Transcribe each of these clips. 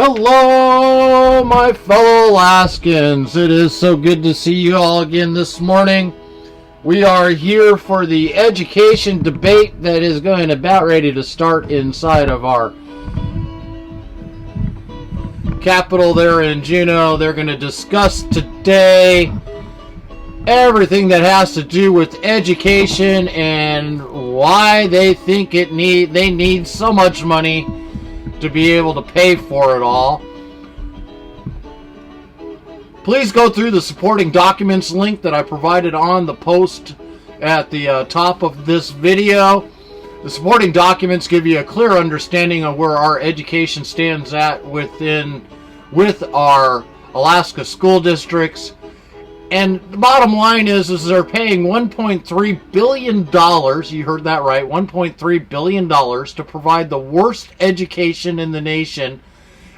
Hello, my fellow Alaskans. It is so good to see you all again this morning. We are here for the education debate that is going about ready to start inside of our Capitol there in Juneau. They're going to discuss today everything that has to do with education and why they think they need so much money to be able to pay for it all. Please go through the supporting documents link that I provided on the post at the top of this video. The supporting documents give you a clear understanding of where our education stands at with our Alaska school districts. And the bottom line is they're paying $1.3 billion, you heard that right, $1.3 billion to provide the worst education in the nation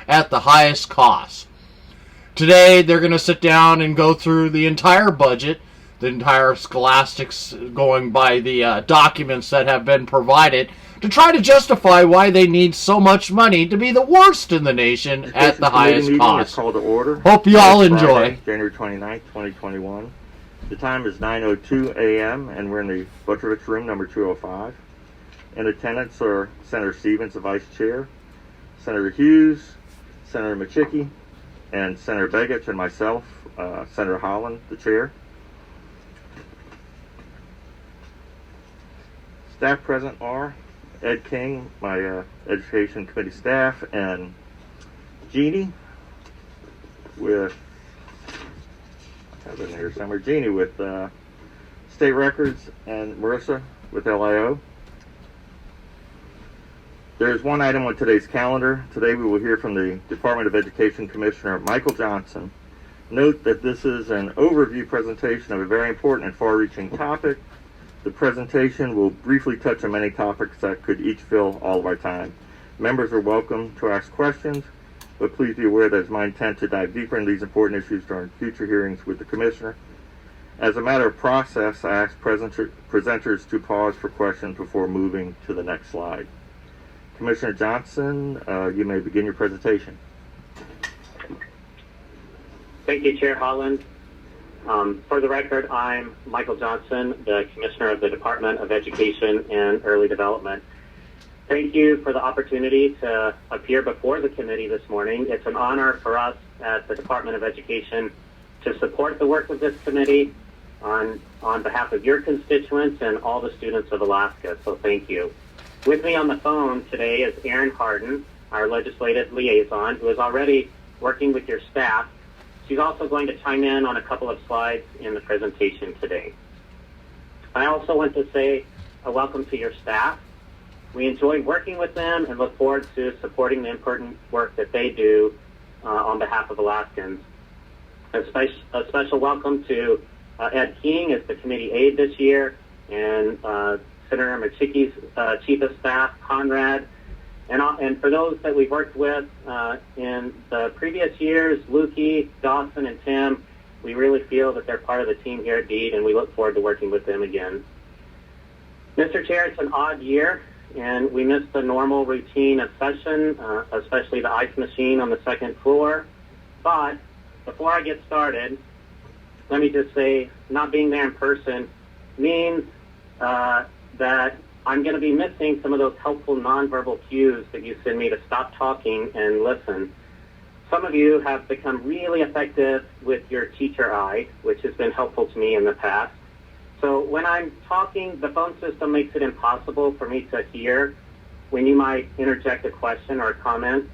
at the highest cost. Today, they're going to sit down and go through the entire budget, the entire scholastics, going by the documents that have been provided, to try to justify why they need so much money to be the worst in the nation at the highest cost. Call to order. Hope you all enjoy. January 29th, 2021. The time is 9:02 a.m. and we're in the Butrovich room, number 205. In attendance are Senator Stevens, the Vice Chair, Senator Hughes, Senator Machicki, and Senator Begich, and myself, Senator Holland, the Chair. Staff present are Ed King, my Education Committee staff, and Jeannie with, I have it in here somewhere, Jeannie with State Records, and Marissa with LIO. There's one item on today's calendar. Today we will hear from the Department of Education Commissioner Michael Johnson. Note that this is an overview presentation of a very important and far-reaching topic. The presentation will briefly touch on many topics that could each fill all of our time. Members are welcome to ask questions, but please be aware that it's my intent to dive deeper into these important issues during future hearings with the Commissioner. As a matter of process, I ask presenters to pause for questions before moving to the next slide. Commissioner Johnson, you may begin your presentation. Thank you, Chair Holland. For the record, I'm Michael Johnson, the Commissioner of the Department of Education and Early Development. Thank you for the opportunity to appear before the committee this morning. It's an honor for us at the Department of Education to support the work of this committee on behalf of your constituents and all the students of Alaska, so thank you. With me on the phone today is Erin Harden, our legislative liaison, who is already working with your staff. She's also going to chime in on a couple of slides in the presentation today. I also want to say a welcome to your staff. We enjoy working with them and look forward to supporting the important work that they do on behalf of Alaskans. A special welcome to Ed King as the committee aide this year, and Senator Machicki's Chief of Staff, Conrad. And for those that we've worked with in the previous years, Lukey, Dawson, and Tim, we really feel that they're part of the team here at DEED, and we look forward to working with them again. Mr. Chair, it's an odd year, and we missed the normal routine of session, especially the ice machine on the second floor. But before I get started, let me just say, not being there in person means that I'm going to be missing some of those helpful nonverbal cues that you send me to stop talking and listen. Some of you have become really effective with your teacher eye, which has been helpful to me in the past. So when I'm talking, the phone system makes it impossible for me to hear when you might interject a question or a comment.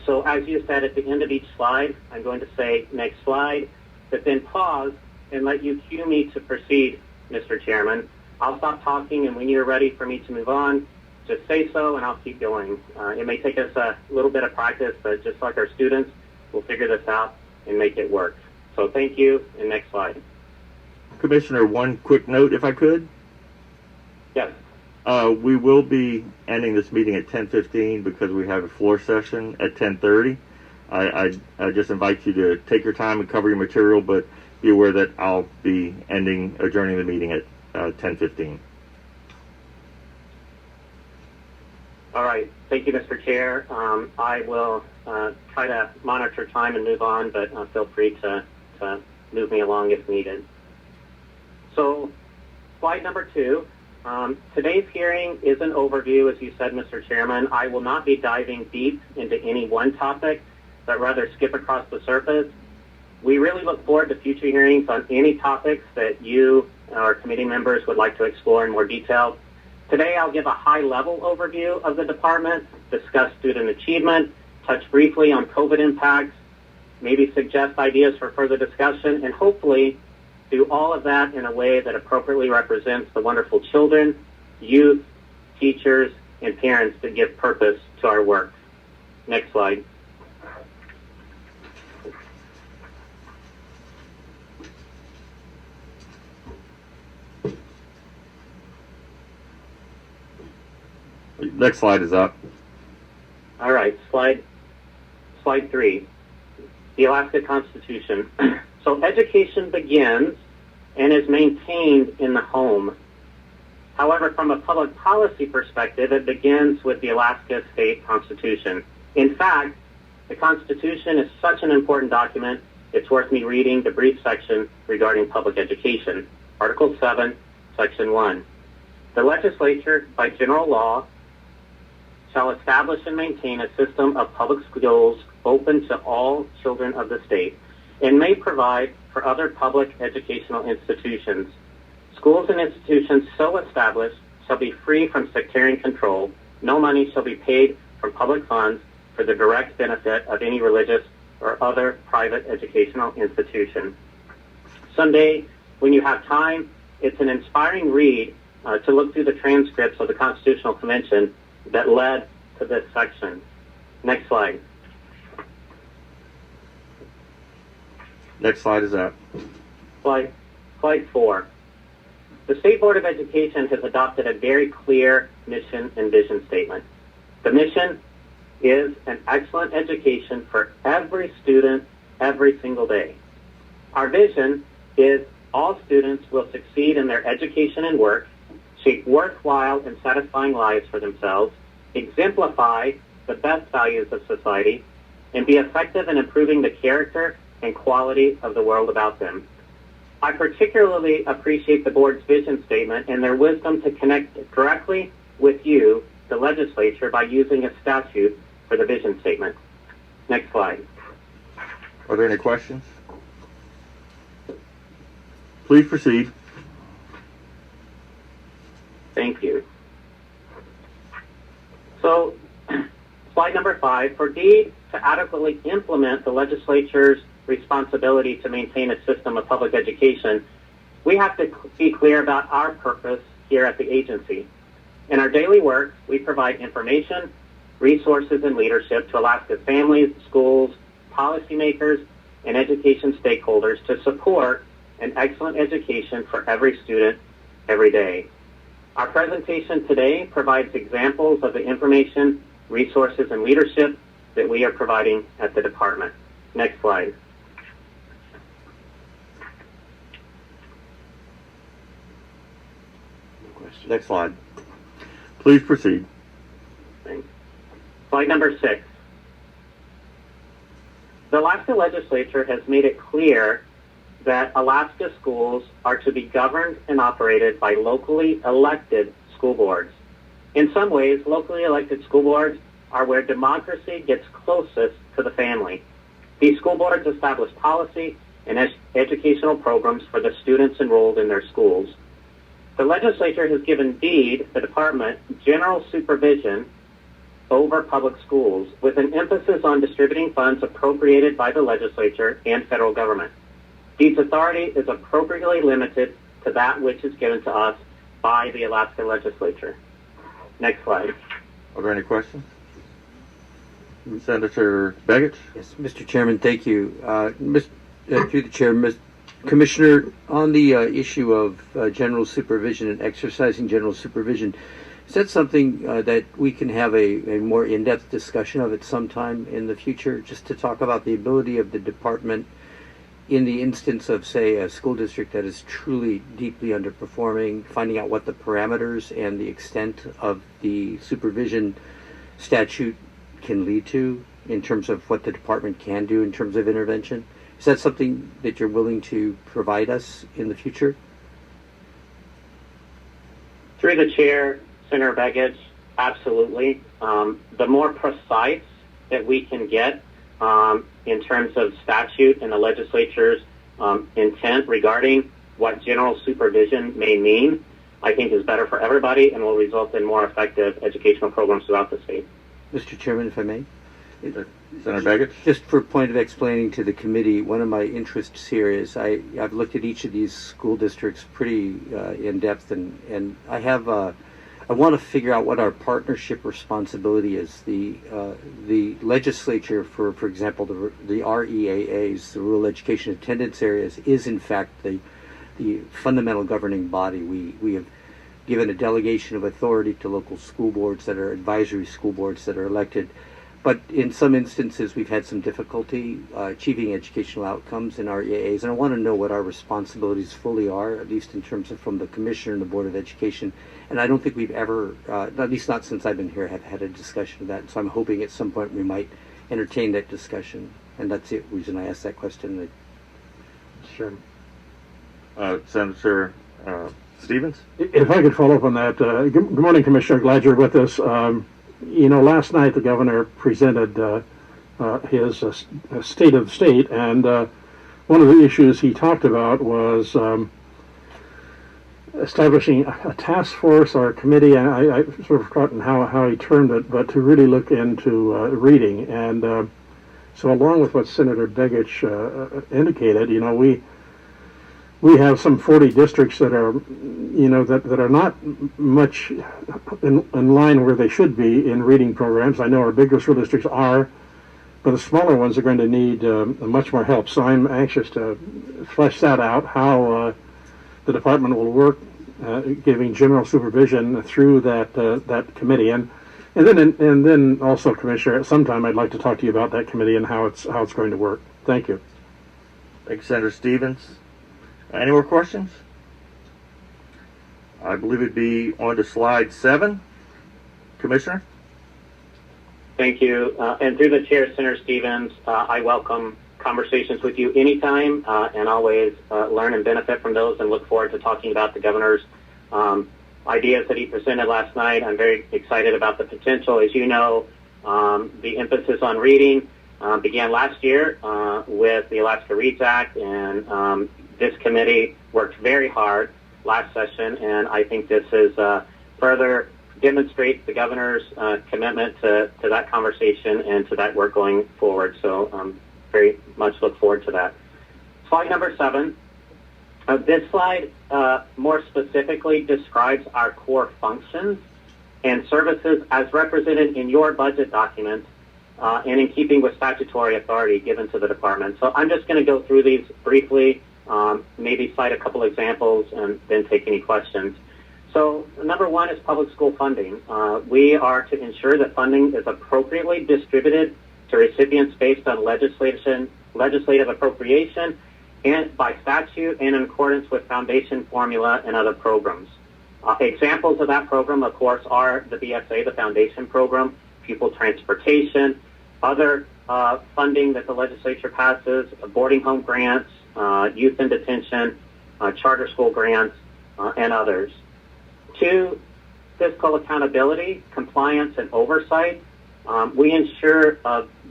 So as you said at the end of each slide, I'm going to say next slide, but then pause and let you cue me to proceed, Mr. Chairman. I'll stop talking, and when you're ready for me to move on, just say so, and I'll keep going. It may take us a little bit of practice, but just like our students, we'll figure this out and make it work. So thank you, and next slide. Commissioner, one quick note, if I could. Yes. We will be ending this meeting at 10:15 because we have a floor session at 10:30. I just invite you to take your time and cover your material, but be aware that I'll be adjourning the meeting at 10:15. All right. Thank you, Mr. Chair. I will try to monitor time and move on, but feel free to move me along if needed. So, slide number 2. Today's hearing is an overview, as you said, Mr. Chairman. I will not be diving deep into any one topic, but rather skip across the surface. We really look forward to future hearings on any topics that you, our committee members, would like to explore in more detail. Today, I'll give a high-level overview of the department, discuss student achievement, touch briefly on COVID impacts, maybe suggest ideas for further discussion, and hopefully do all of that in a way that appropriately represents the wonderful children, youth, teachers, and parents that give purpose to our work. Next slide. Next slide is up. All right, slide 3, the Alaska Constitution. So education begins and is maintained in the home. However, from a public policy perspective, it begins with the Alaska State Constitution. In fact, the Constitution is such an important document, it's worth me reading the brief section regarding public education. Article 7, Section 1. The legislature, by general law, shall establish and maintain a system of public schools open to all children of the state, and may provide for other public educational institutions. Schools and institutions so established shall be free from sectarian control. No money shall be paid from public funds for the direct benefit of any religious or other private educational institution. Someday, when you have time, it's an inspiring read to look through the transcripts of the Constitutional Convention that led to this section. Next slide. Next slide is up. Slide 4. The State Board of Education has adopted a very clear mission and vision statement. The mission is an excellent education for every student every single day. Our vision is all students will succeed in their education and work, shape worthwhile and satisfying lives for themselves, exemplify the best values of society, and be effective in improving the character and quality of the world about them. I particularly appreciate the board's vision statement and their wisdom to connect directly with you, the legislature, by using a statute for the vision statement. Next slide. Are there any questions? Please proceed. Thank you. So, slide number 5, for DEED to adequately implement the legislature's responsibility to maintain a system of public education, we have to be clear about our purpose here at the agency. In our daily work, we provide information, resources, and leadership to Alaska's families, schools, policymakers, and education stakeholders to support an excellent education for every student every day. Our presentation today provides examples of the information, resources, and leadership that we are providing at the department. Next slide. Next slide. Please proceed. Thanks. Slide number 6. The Alaska legislature has made it clear that Alaska schools are to be governed and operated by locally elected school boards. In some ways, locally elected school boards are where democracy gets closest to the family. These school boards establish policy and educational programs for the students enrolled in their schools. The legislature has given DEED, the department, general supervision over public schools with an emphasis on distributing funds appropriated by the legislature and federal government. DEED's authority is appropriately limited to that which is given to us by the Alaska legislature. Next slide. Are there any questions? Senator Begich? Yes, Mr. Chairman, thank you. Through the Chair, Commissioner, on the issue of general supervision and exercising general supervision, is that something that we can have a more in-depth discussion of at some time in the future, just to talk about the ability of the department in the instance of, say, a school district that is truly deeply underperforming, finding out what the parameters and the extent of the supervision statute can lead to in terms of what the department can do in terms of intervention? Is that something that you're willing to provide us in the future? Through the chair, Senator Begich, absolutely. The more precise that we can get in terms of statute and the legislature's intent regarding what general supervision may mean, I think is better for everybody and will result in more effective educational programs throughout the state. Mr. Chairman, if I may? Senator Begich? Just for a point of explaining to the committee, one of my interests here is I've looked at each of these school districts pretty in depth, and I want to figure out what our partnership responsibility is. The legislature, for example, the REAAs, the Rural Education Attendance Areas, is in fact the fundamental governing body. We have given a delegation of authority to local school boards that are advisory school boards that are elected. But in some instances, we've had some difficulty achieving educational outcomes in our EAAs, and I want to know what our responsibilities fully are, at least in terms of from the Commissioner and the Board of Education. And I don't think we've ever, at least not since I've been here, have had a discussion of that. So I'm hoping at some point we might entertain that discussion. And that's the reason I asked that question. Sure. Senator Stevens? If I could follow up on that. Good morning, Commissioner. Glad you're with us. Last night the governor presented his state of the state, and one of the issues he talked about was establishing a task force or a committee. I sort of forgotten how he termed it, but to really look into reading. And so along with what Senator Begich indicated, we have some 40 districts that are, that are not much in line where they should be in reading programs. I know our bigger school districts are, but the smaller ones are going to need much more help. So I'm anxious to flesh that out, how the department will work, giving general supervision through that committee. And then also, Commissioner, at some time I'd like to talk to you about that committee and how it's going to work. Thank you. Thank you, Senator Stevens. Any more questions? I believe it'd be on to slide 7. Commissioner? Thank you. And through the chair, Senator Stevens, I welcome conversations with you anytime and always learn and benefit from those, and look forward to talking about the governor's ideas that he presented last night. I'm very excited about the potential. As you know, the emphasis on reading began last year with the Alaska Reads Act, and this committee worked very hard last session, and I think this is further demonstrates the governor's commitment to that conversation and to that work going forward. So very much look forward to that. Slide number 7. This slide more specifically describes our core functions and services as represented in your budget documents and in keeping with statutory authority given to the department. So I'm just going to go through these briefly, maybe cite a couple examples, and then take any questions. So number 1 is public school funding. We are to ensure that funding is appropriately distributed to recipients based on legislative appropriation and by statute and in accordance with foundation formula and other programs. Examples of that program, of course, are the BSA, the foundation program, pupil transportation, other funding that the legislature passes, boarding home grants, youth in detention, charter school grants, and others. 2, fiscal accountability, compliance, and oversight. We ensure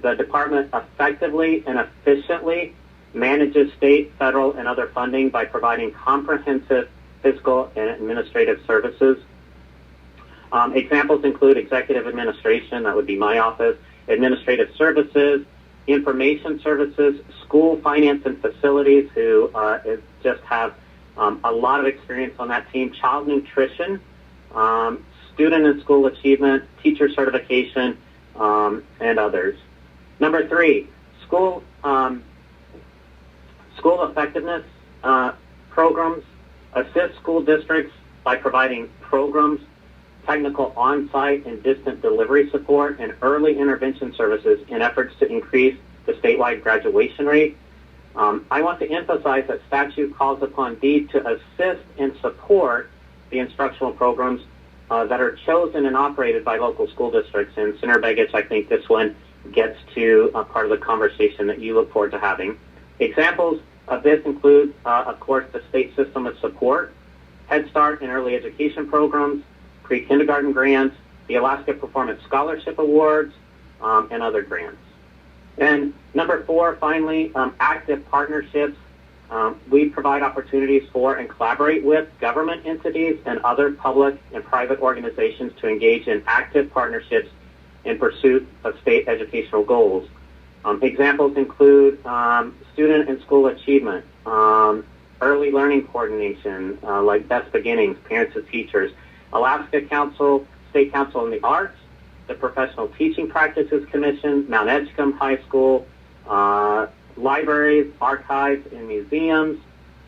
the department effectively and efficiently manages state, federal, and other funding by providing comprehensive fiscal and administrative services. Examples include executive administration, that would be my office, administrative services, information services, school finance and facilities, who just have a lot of experience on that team, child nutrition, student and school achievement, teacher certification, and others. Number 3, school effectiveness programs assist school districts by providing programs, technical on-site and distant delivery support, and early intervention services in efforts to increase the statewide graduation rate. I want to emphasize that statute calls upon DEED to assist and support the instructional programs that are chosen and operated by local school districts. And Senator Begich, I think this one gets to part of the conversation that you look forward to having. Examples of this include, of course, the state system of support, Head Start and early education programs, pre-kindergarten grants, the Alaska Performance Scholarship Awards, and other grants. And number 4, finally, active partnerships. We provide opportunities for and collaborate with government entities and other public and private organizations to engage in active partnerships in pursuit of state educational goals. Examples include student and school achievement, early learning coordination, like Best Beginnings, Parents as Teachers, Alaska Council, State Council on the Arts, the Professional Teaching Practices Commission, Mount Edgecombe High School, libraries, archives, and museums,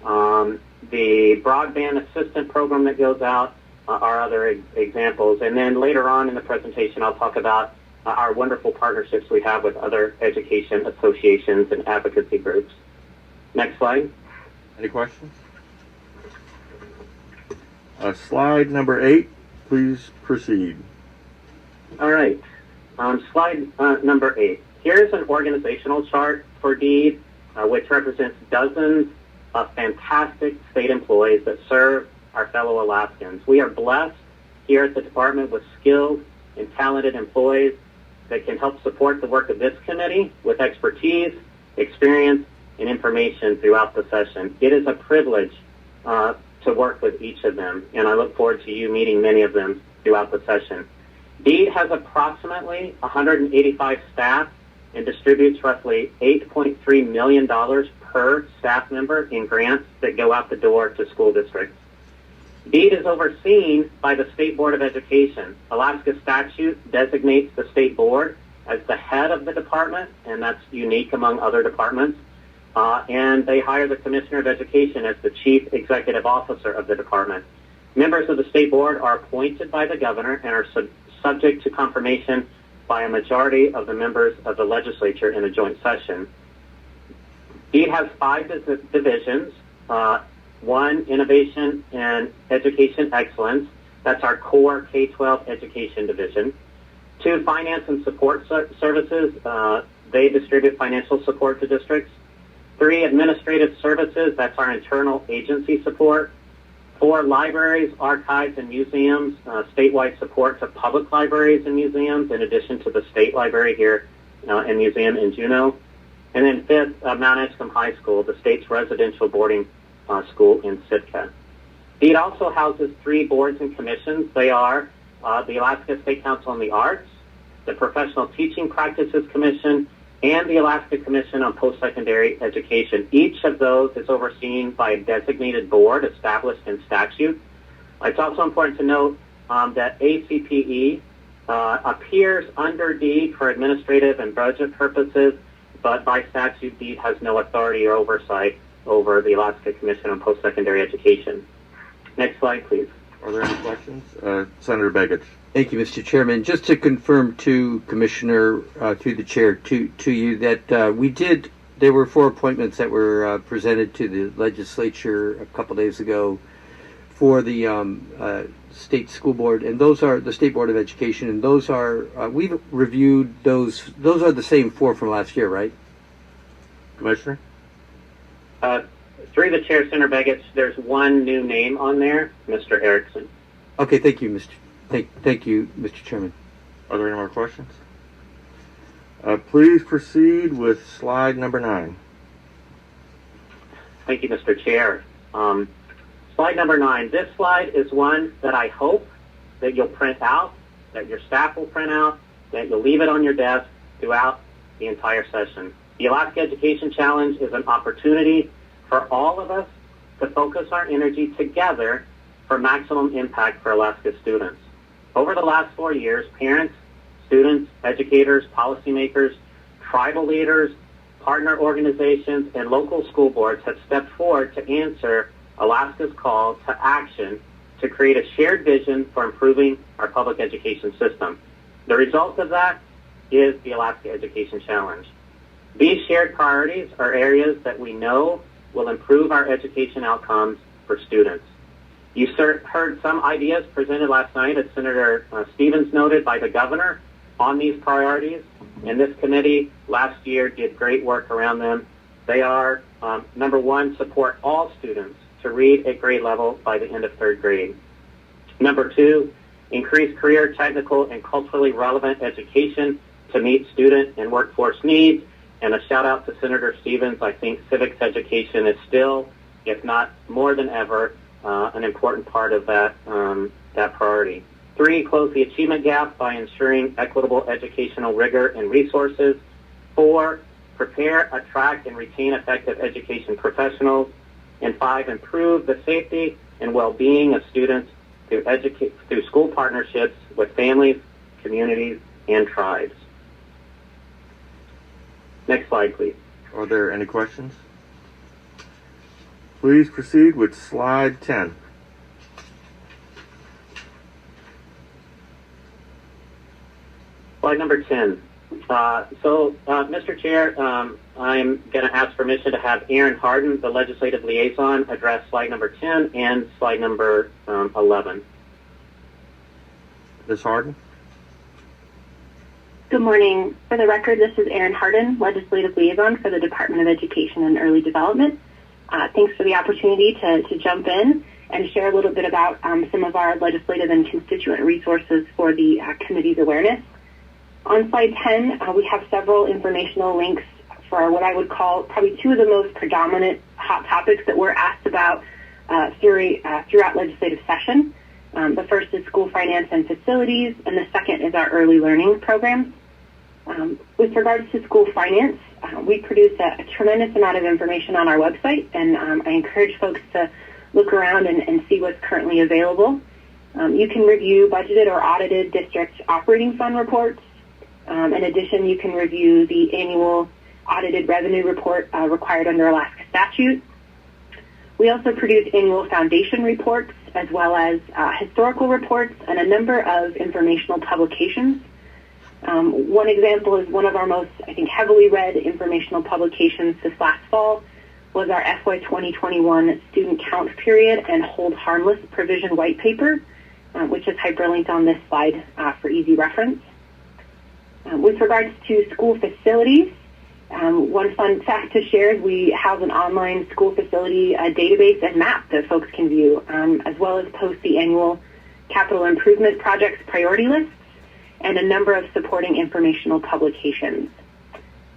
the broadband assistant program that goes out are other examples. And then later on in the presentation, I'll talk about our wonderful partnerships we have with other education associations and advocacy groups. Next slide. Any questions? Slide number 8, please proceed. All right. Slide number 8. Here's an organizational chart for DEED, which represents dozens of fantastic state employees that serve our fellow Alaskans. We are blessed here at the department with skilled and talented employees that can help support the work of this committee with expertise, experience, and information throughout the session. It is a privilege to work with each of them, and I look forward to you meeting many of them throughout the session. DEED has approximately 185 staff and distributes roughly $8.3 million per staff member in grants that go out the door to school districts. DEED is overseen by the State Board of Education. Alaska statute designates the State Board as the head of the department, and that's unique among other departments. And they hire the Commissioner of Education as the Chief Executive Officer of the department. Members of the State Board are appointed by the governor and are subject to confirmation by a majority of the members of the legislature in a joint session. DEED has 5 divisions. 1, Innovation and Education Excellence. That's our core K-12 education division. 2, Finance and Support Services. They distribute financial support to districts. 3, Administrative Services. That's our internal agency support. 4, Libraries, Archives, and Museums. Statewide support to public libraries and museums, in addition to the State Library here and Museum in Juneau. And then 5th, Mount Edgecombe High School, the state's residential boarding school in Sitka. DEED also houses 3 boards and commissions. They are the Alaska State Council on the Arts, the Professional Teaching Practices Commission, and the Alaska Commission on Post-Secondary Education. Each of those is overseen by a designated board established in statute. It's also important to note that ACPE appears under DEED for administrative and budget purposes, but by statute, DEED has no authority or oversight over the Alaska Commission on Post-Secondary Education. Next slide, please. Are there any questions? Senator Begich. Thank you, Mr. Chairman. Just to confirm to Commissioner, through the chair, to you, that there were 4 appointments that were presented to the legislature a couple days ago for the state school board, and those are the State Board of Education, and those are, we've reviewed those are the same 4 from last year, right? Commissioner? Through the chair, Senator Begich, there's 1 new name on there, Mr. Erickson. Okay, thank you, Thank you, Mr. Chairman. Are there any more questions? Please proceed with slide number 9. Thank you, Mr. Chair. Slide number 9. This slide is one that I hope that you'll print out, that your staff will print out, that you'll leave it on your desk throughout the entire session. The Alaska Education Challenge is an opportunity for all of us to focus our energy together for maximum impact for Alaska students. Over the last 4 years, parents, students, educators, policymakers, tribal leaders, partner organizations, and local school boards have stepped forward to answer Alaska's call to action to create a shared vision for improving our public education system. The result of that is the Alaska Education Challenge. These shared priorities are areas that we know will improve our education outcomes for students. You heard some ideas presented last night, as Senator Stevens noted, by the governor on these priorities, and this committee last year did great work around them. They are, number one, support all students to read at grade level by the end of third grade. Number two, increase career, technical, and culturally relevant education to meet student and workforce needs. And a shout out to Senator Stevens. I think civics education is still, if not more than ever, an important part of that priority. Three, close the achievement gap by ensuring equitable educational rigor and resources. Four, prepare, attract, and retain effective education professionals. And five, improve the safety and well-being of students through school partnerships with families, communities, and tribes. Next slide, please. Are there any questions? Please proceed with slide 10. Slide number 10. Mr. Chair, I'm going to ask permission to have Erin Harden, the legislative liaison, address slide number 10 and slide number 11. Ms. Harden? Good morning. For the record, this is Erin Harden, legislative liaison for the Department of Education and Early Development. Thanks for the opportunity to jump in and share a little bit about some of our legislative and constituent resources for the committee's awareness. On slide 10, we have several informational links for what I would call probably two of the most predominant hot topics that we're asked about throughout legislative session. The first is school finance and facilities, and the second is our early learning programs. With regards to school finance, we produce a tremendous amount of information on our website, and I encourage folks to look around and see what's currently available. You can review budgeted or audited district operating fund reports. In addition, you can review the annual audited revenue report required under Alaska statute. We also produce annual foundation reports as well as historical reports and a number of informational publications. One example is one of our most, I think, heavily read informational publications this last fall was our FY2021 student count period and hold harmless provision white paper, which is hyperlinked on this slide for easy reference. With regards to school facilities, one fun fact to share is we have an online school facility database and map that folks can view, as well as post the annual capital improvement projects priority lists and a number of supporting informational publications.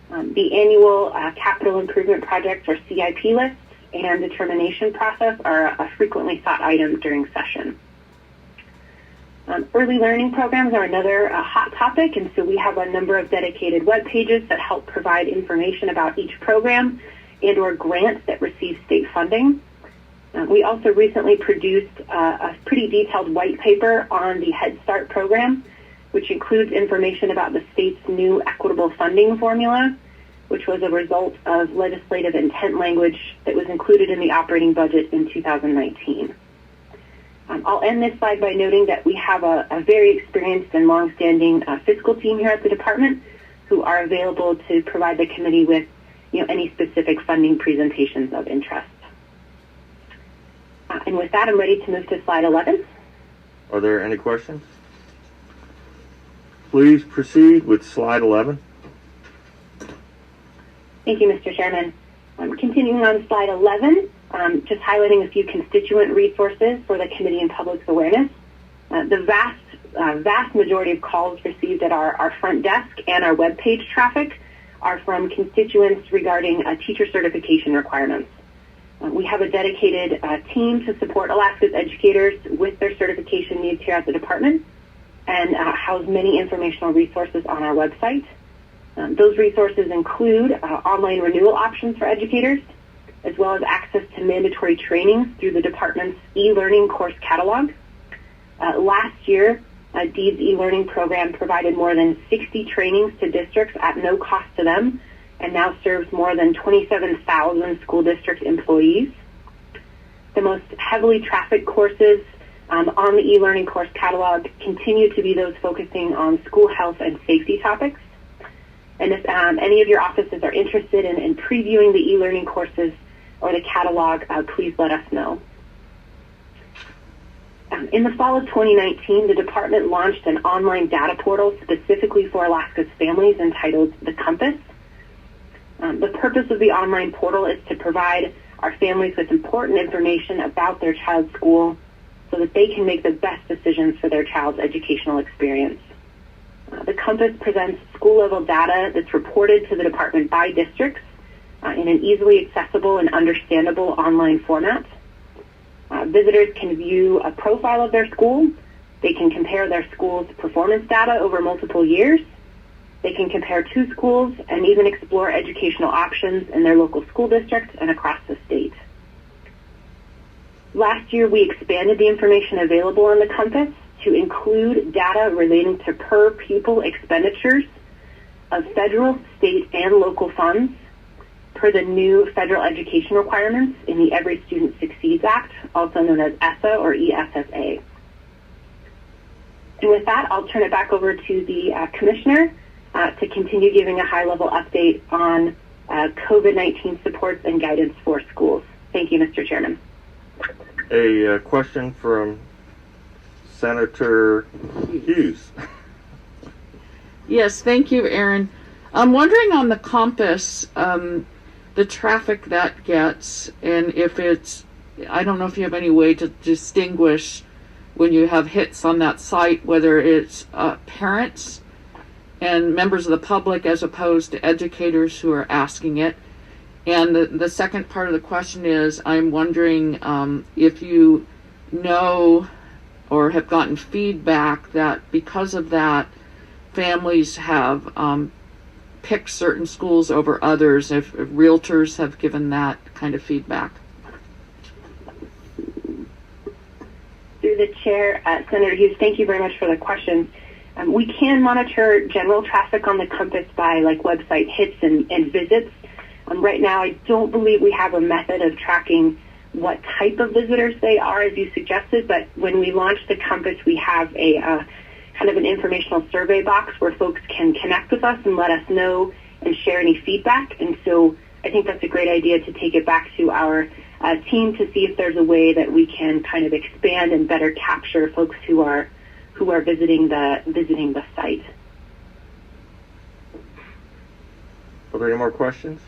The annual capital improvement projects or CIP lists and determination process are a frequently sought item during session. Early learning programs are another hot topic, and so we have a number of dedicated web pages that help provide information about each program and or grants that receive state funding. We also recently produced a pretty detailed white paper on the Head Start program, which includes information about the state's new equitable funding formula, which was a result of legislative intent language that was included in the operating budget in 2019. I'll end this slide by noting that we have a very experienced and longstanding fiscal team here at the department who are available to provide the committee with any specific funding presentations of interest. And with that, I'm ready to move to slide 11. Are there any questions? Please proceed with slide 11. Thank you, Mr. Chairman. Continuing on slide 11, just highlighting a few constituent resources for the committee and public's awareness. The vast majority of calls received at our front desk and our webpage traffic are from constituents regarding teacher certification requirements. We have a dedicated team to support Alaska's educators with their certification needs here at the department and house many informational resources on our website. Those resources include online renewal options for educators, as well as access to mandatory trainings through the department's e-learning course catalog. Last year, DEED's e-learning program provided more than 60 trainings to districts at no cost to them and now serves more than 27,000 school district employees. The most heavily trafficked courses on the e-learning course catalog continue to be those focusing on school health and safety topics. And if any of your offices are interested in previewing the e-learning courses or the catalog, please let us know. In the fall of 2019, the department launched an online data portal specifically for Alaska's families entitled The Compass. The purpose of the online portal is to provide our families with important information about their child's school so that they can make the best decisions for their child's educational experience. The Compass presents school-level data that's reported to the department by districts in an easily accessible and understandable online format. Visitors can view a profile of their school. They can compare their school's performance data over multiple years. They can compare two schools and even explore educational options in their local school district and across the state. Last year, we expanded the information available on the Compass to include data relating to per pupil expenditures of federal, state, and local funds per the new federal education requirements in the Every Student Succeeds Act, also known as ESSA or ESSA. And with that, I'll turn it back over to the Commissioner to continue giving a high-level update on COVID-19 supports and guidance for schools. Thank you, Mr. Chairman. A question from Senator Hughes. Yes, thank you, Erin. I'm wondering on the Compass, the traffic that gets, and if it's, I don't know if you have any way to distinguish when you have hits on that site, whether it's parents and members of the public as opposed to educators who are asking it. And the second part of the question is, I'm wondering if you know or have gotten feedback that because of that, families have picked certain schools over others, if realtors have given that kind of feedback. Through the chair, Senator Hughes, thank you very much for the question. We can monitor general traffic on the Compass by website hits and visits. Right now, I don't believe we have a method of tracking what type of visitors they are, as you suggested, but when we launched the Compass, we have a kind of an informational survey box where folks can connect with us and let us know and share any feedback. And so I think that's a great idea to take it back to our team to see if there's a way that we can kind of expand and better capture folks who are visiting the site. Are there any more questions?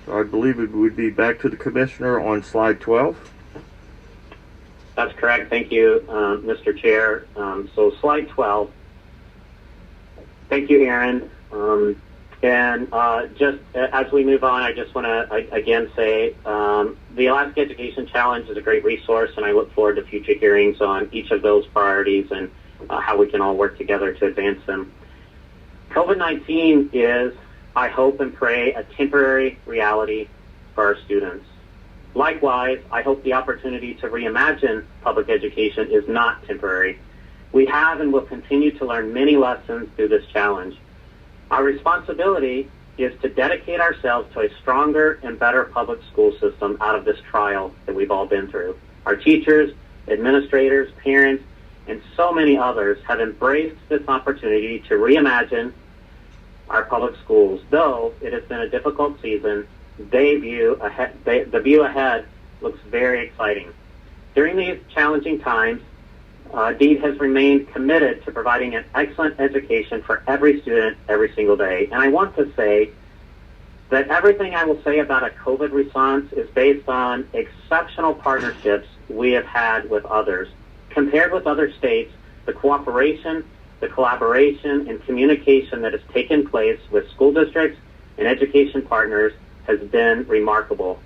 I believe it would be back to the Commissioner on slide 12. That's correct. Thank you, Mr. Chair. So slide 12. Thank you, Erin. And just as we move on, I just want to again say the Alaska Education Challenge is a great resource, and I look forward to future hearings on each of those priorities and how we can all work together to advance them. COVID-19 is, I hope and pray, a temporary reality for our students. Likewise, I hope the opportunity to reimagine public education is not temporary. We have and will continue to learn many lessons through this challenge. Our responsibility is to dedicate ourselves to a stronger and better public school system out of this trial that we've all been through. Our teachers, administrators, parents, and so many others have embraced this opportunity to reimagine our public schools. Though it has been a difficult season, the view ahead looks very exciting. During these challenging times, DEED has remained committed to providing an excellent education for every student every single day. And I want to say that everything I will say about a COVID response is based on exceptional partnerships we have had with others. Compared with other states, the cooperation, the collaboration, and communication that has taken place with school districts and education partners has been remarkable.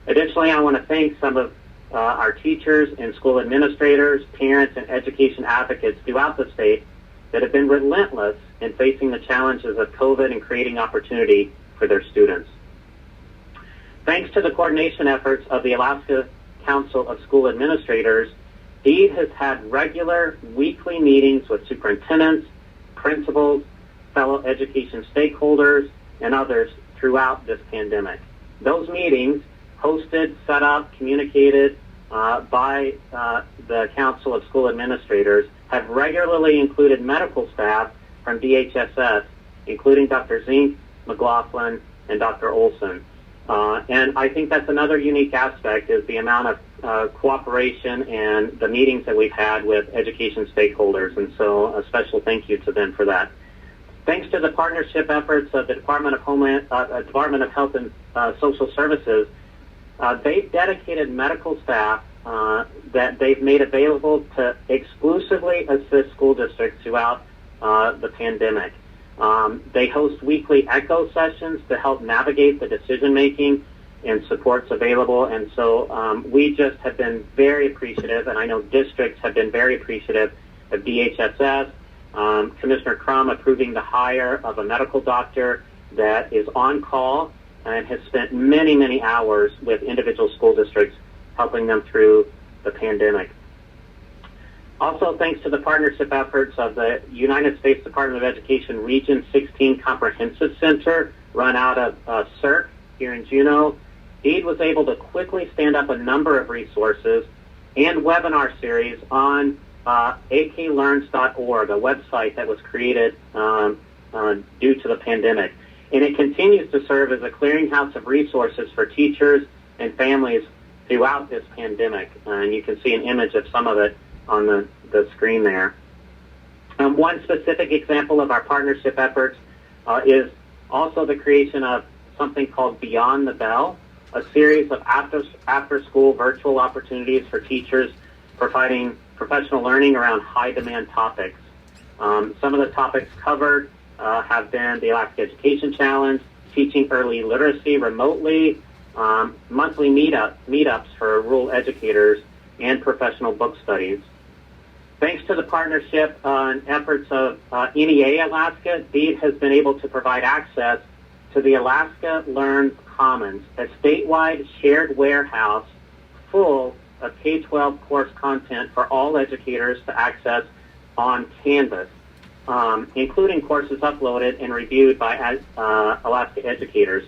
Additionally, I want to thank some of our teachers and school administrators, parents, and education advocates throughout the state that have been relentless in facing the challenges of COVID and creating opportunity for their students. Thanks to the coordination efforts of the Alaska Council of School Administrators, DEED has had regular weekly meetings with superintendents, principals, fellow education stakeholders, and others throughout this pandemic. Those meetings, hosted, set up, communicated by the Council of School Administrators, have regularly included medical staff from DHSS, including Dr. Zink, McLaughlin, and Dr. Olson. And I think that's another unique aspect is the amount of cooperation and the meetings that we've had with education stakeholders, and so a special thank you to them for that. Thanks to the partnership efforts of the Department of Health and Social Services, they've dedicated medical staff that they've made available to exclusively assist school districts throughout the pandemic. They host weekly echo sessions to help navigate the decision-making and supports available, and so we just have been very appreciative, and I know districts have been very appreciative of DHSS, Commissioner Crum approving the hire of a medical doctor that is on call and has spent many, many hours with individual school districts helping them through the pandemic. Also, thanks to the partnership efforts of the United States Department of Education Region 16 Comprehensive Center, run out of CERC here in Juneau, DEED was able to quickly stand up a number of resources and webinar series on aklearns.org, a website that was created due to the pandemic. And it continues to serve as a clearinghouse of resources for teachers and families throughout this pandemic. And you can see an image of some of it on the screen there. One specific example of our partnership efforts is also the creation of something called Beyond the Bell, a series of after-school virtual opportunities for teachers providing professional learning around high-demand topics. Some of the topics covered have been the Alaska Education Challenge, teaching early literacy remotely, monthly meetups for rural educators, and professional book studies. Thanks to the partnership and efforts of NEA Alaska, DEED has been able to provide access to the Alaska Learns Commons, a statewide shared warehouse full of K-12 course content for all educators to access on Canvas, including courses uploaded and reviewed by Alaska educators.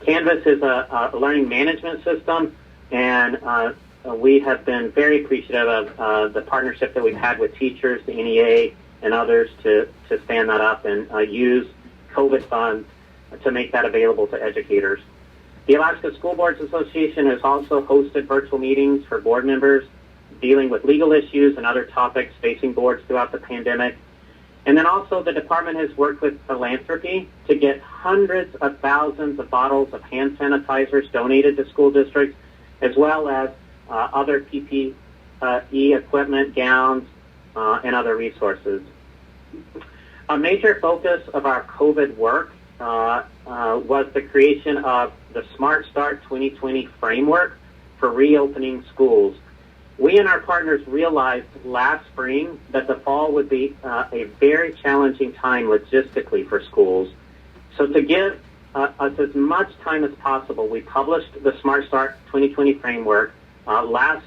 Canvas is a learning management system, and we have been very appreciative of the partnership that we've had with teachers, the NEA, and others to stand that up and use COVID funds to make that available to educators. The Alaska School Boards Association has also hosted virtual meetings for board members dealing with legal issues and other topics facing boards throughout the pandemic. And then also the department has worked with philanthropy to get hundreds of thousands of bottles of hand sanitizers donated to school districts, as well as other PPE equipment, gowns, and other resources. A major focus of our COVID work was the creation of the Smart Start 2020 framework for reopening schools. We and our partners realized last spring that the fall would be a very challenging time logistically for schools. So to give us as much time as possible, we published the Smart Start 2020 framework last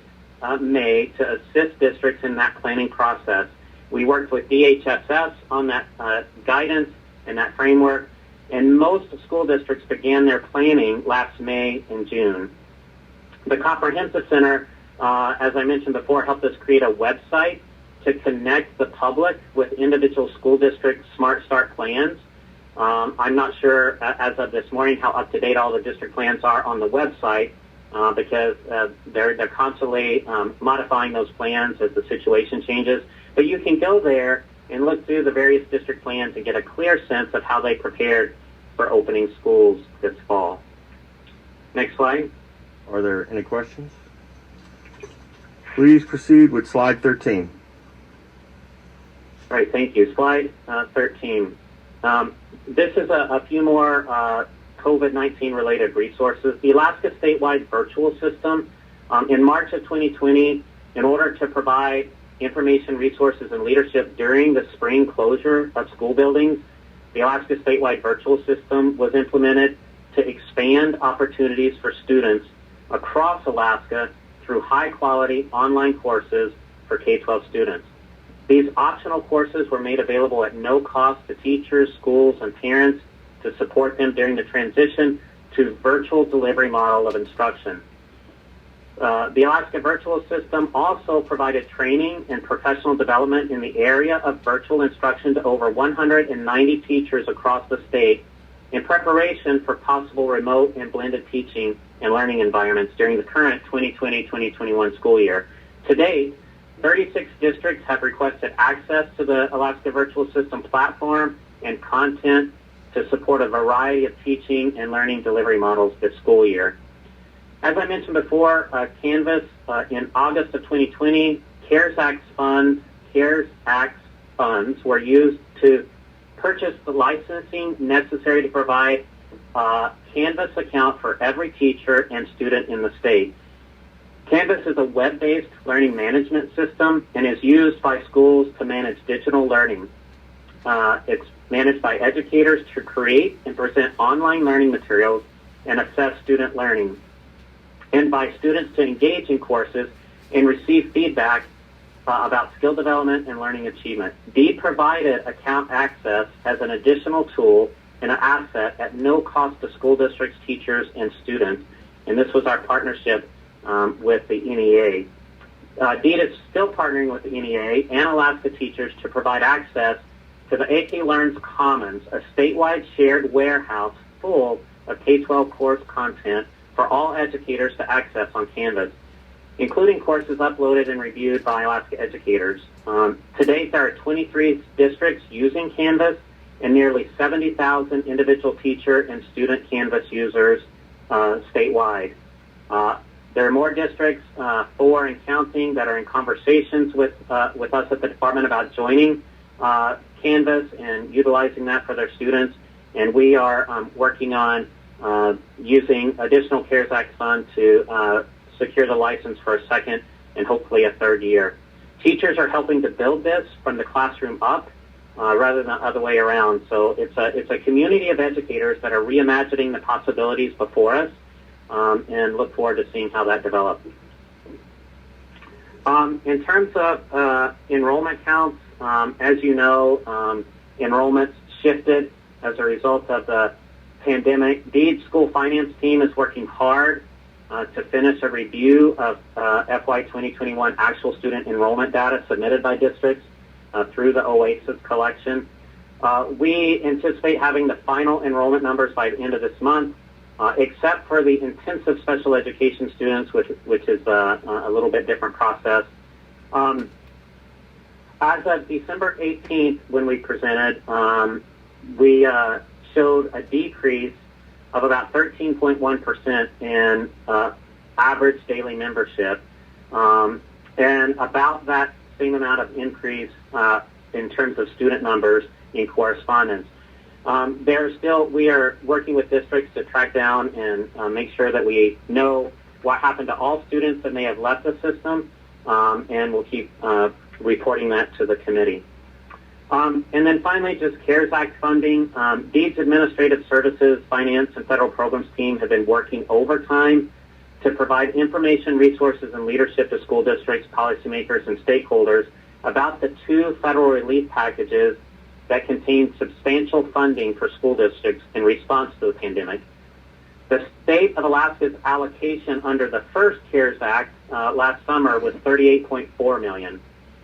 May to assist districts in that planning process. We worked with DHSS on that guidance and that framework, and most school districts began their planning last May and June. The Comprehensive Center, as I mentioned before, helped us create a website to connect the public with individual school district Smart Start plans. I'm not sure, as of this morning, how up-to-date all the district plans are on the website because they're constantly modifying those plans as the situation changes. But you can go there and look through the various district plans and get a clear sense of how they prepared for opening schools this fall. Next slide. Are there any questions? Please proceed with slide 13. All right, thank you. Slide 13. This is a few more COVID-19 related resources. The Alaska Statewide Virtual System, in March of 2020, in order to provide information, resources, and leadership during the spring closure of school buildings, the Alaska Statewide Virtual System was implemented to expand opportunities for students across Alaska through high-quality online courses for K-12 students. These optional courses were made available at no cost to teachers, schools, and parents to support them during the transition to virtual delivery model of instruction. The Alaska Virtual System also provided training and professional development in the area of virtual instruction to over 190 teachers across the state in preparation for possible remote and blended teaching and learning environments during the current 2020-2021 school year. To date, 36 districts have requested access to the Alaska Virtual System platform and content to support a variety of teaching and learning delivery models this school year. As I mentioned before, Canvas in August of 2020, CARES Act funds were used to purchase the licensing necessary to provide a Canvas account for every teacher and student in the state. Canvas is a web-based learning management system and is used by schools to manage digital learning. It's managed by educators to create and present online learning materials and assess student learning, and by students to engage in courses and receive feedback about skill development and learning achievement. DEED provided account access as an additional tool and an asset at no cost to school districts, teachers, and students, and this was our partnership with the NEA. DEED is still partnering with the NEA and Alaska teachers to provide access to the AK Learns Commons, a statewide shared warehouse full of K-12 course content for all educators to access on Canvas, including courses uploaded and reviewed by Alaska educators. To date, there are 23 districts using Canvas and nearly 70,000 individual teacher and student Canvas users statewide. There are more districts, 4 and counting, that are in conversations with us at the department about joining Canvas and utilizing that for their students. And we are working on using additional CARES Act funds to secure the license for a second and hopefully a third year. Teachers are helping to build this from the classroom up rather than the other way around. So it's a community of educators that are reimagining the possibilities before us, and look forward to seeing how that develops. In terms of enrollment counts, as you know, enrollments shifted as a result of the pandemic. DEED's school finance team is working hard to finish a review of FY2021 actual student enrollment data submitted by districts through the OASIS collection. We anticipate having the final enrollment numbers by the end of this month, except for the intensive special education students, which is a little bit different process. As of December 18th, when we presented, we showed a decrease of about 13.1% in average daily membership, and about that same amount of increase in terms of student numbers in correspondence. We are working with districts to track down and make sure that we know what happened to all students that may have left the system, and we'll keep reporting that to the committee. And then finally, just CARES Act funding. DEED's Administrative Services, Finance, and Federal Programs team have been working overtime to provide information, resources, and leadership to school districts, policymakers, and stakeholders about the 2 federal relief packages that contain substantial funding for school districts in response to the pandemic. The state of Alaska's allocation under the first CARES Act last summer was $38.4 million.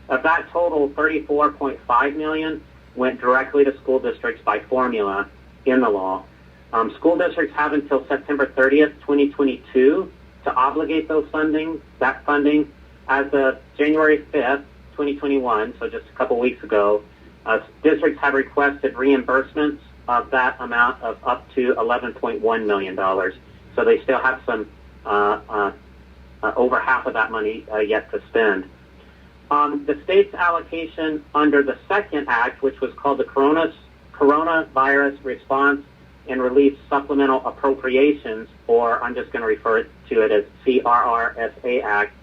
Of that total, $34.5 million went directly to school districts by formula in the law. School districts have until September 30th, 2022 to obligate that funding. As of January 5th, 2021, so just a couple weeks ago, districts have requested reimbursements of that amount of up to $11.1 million. So they still have some over half of that money yet to spend. The state's allocation under the second act, which was called the Coronavirus Response and Relief Supplemental Appropriations, or I'm just going to refer to it as CRRSA Act,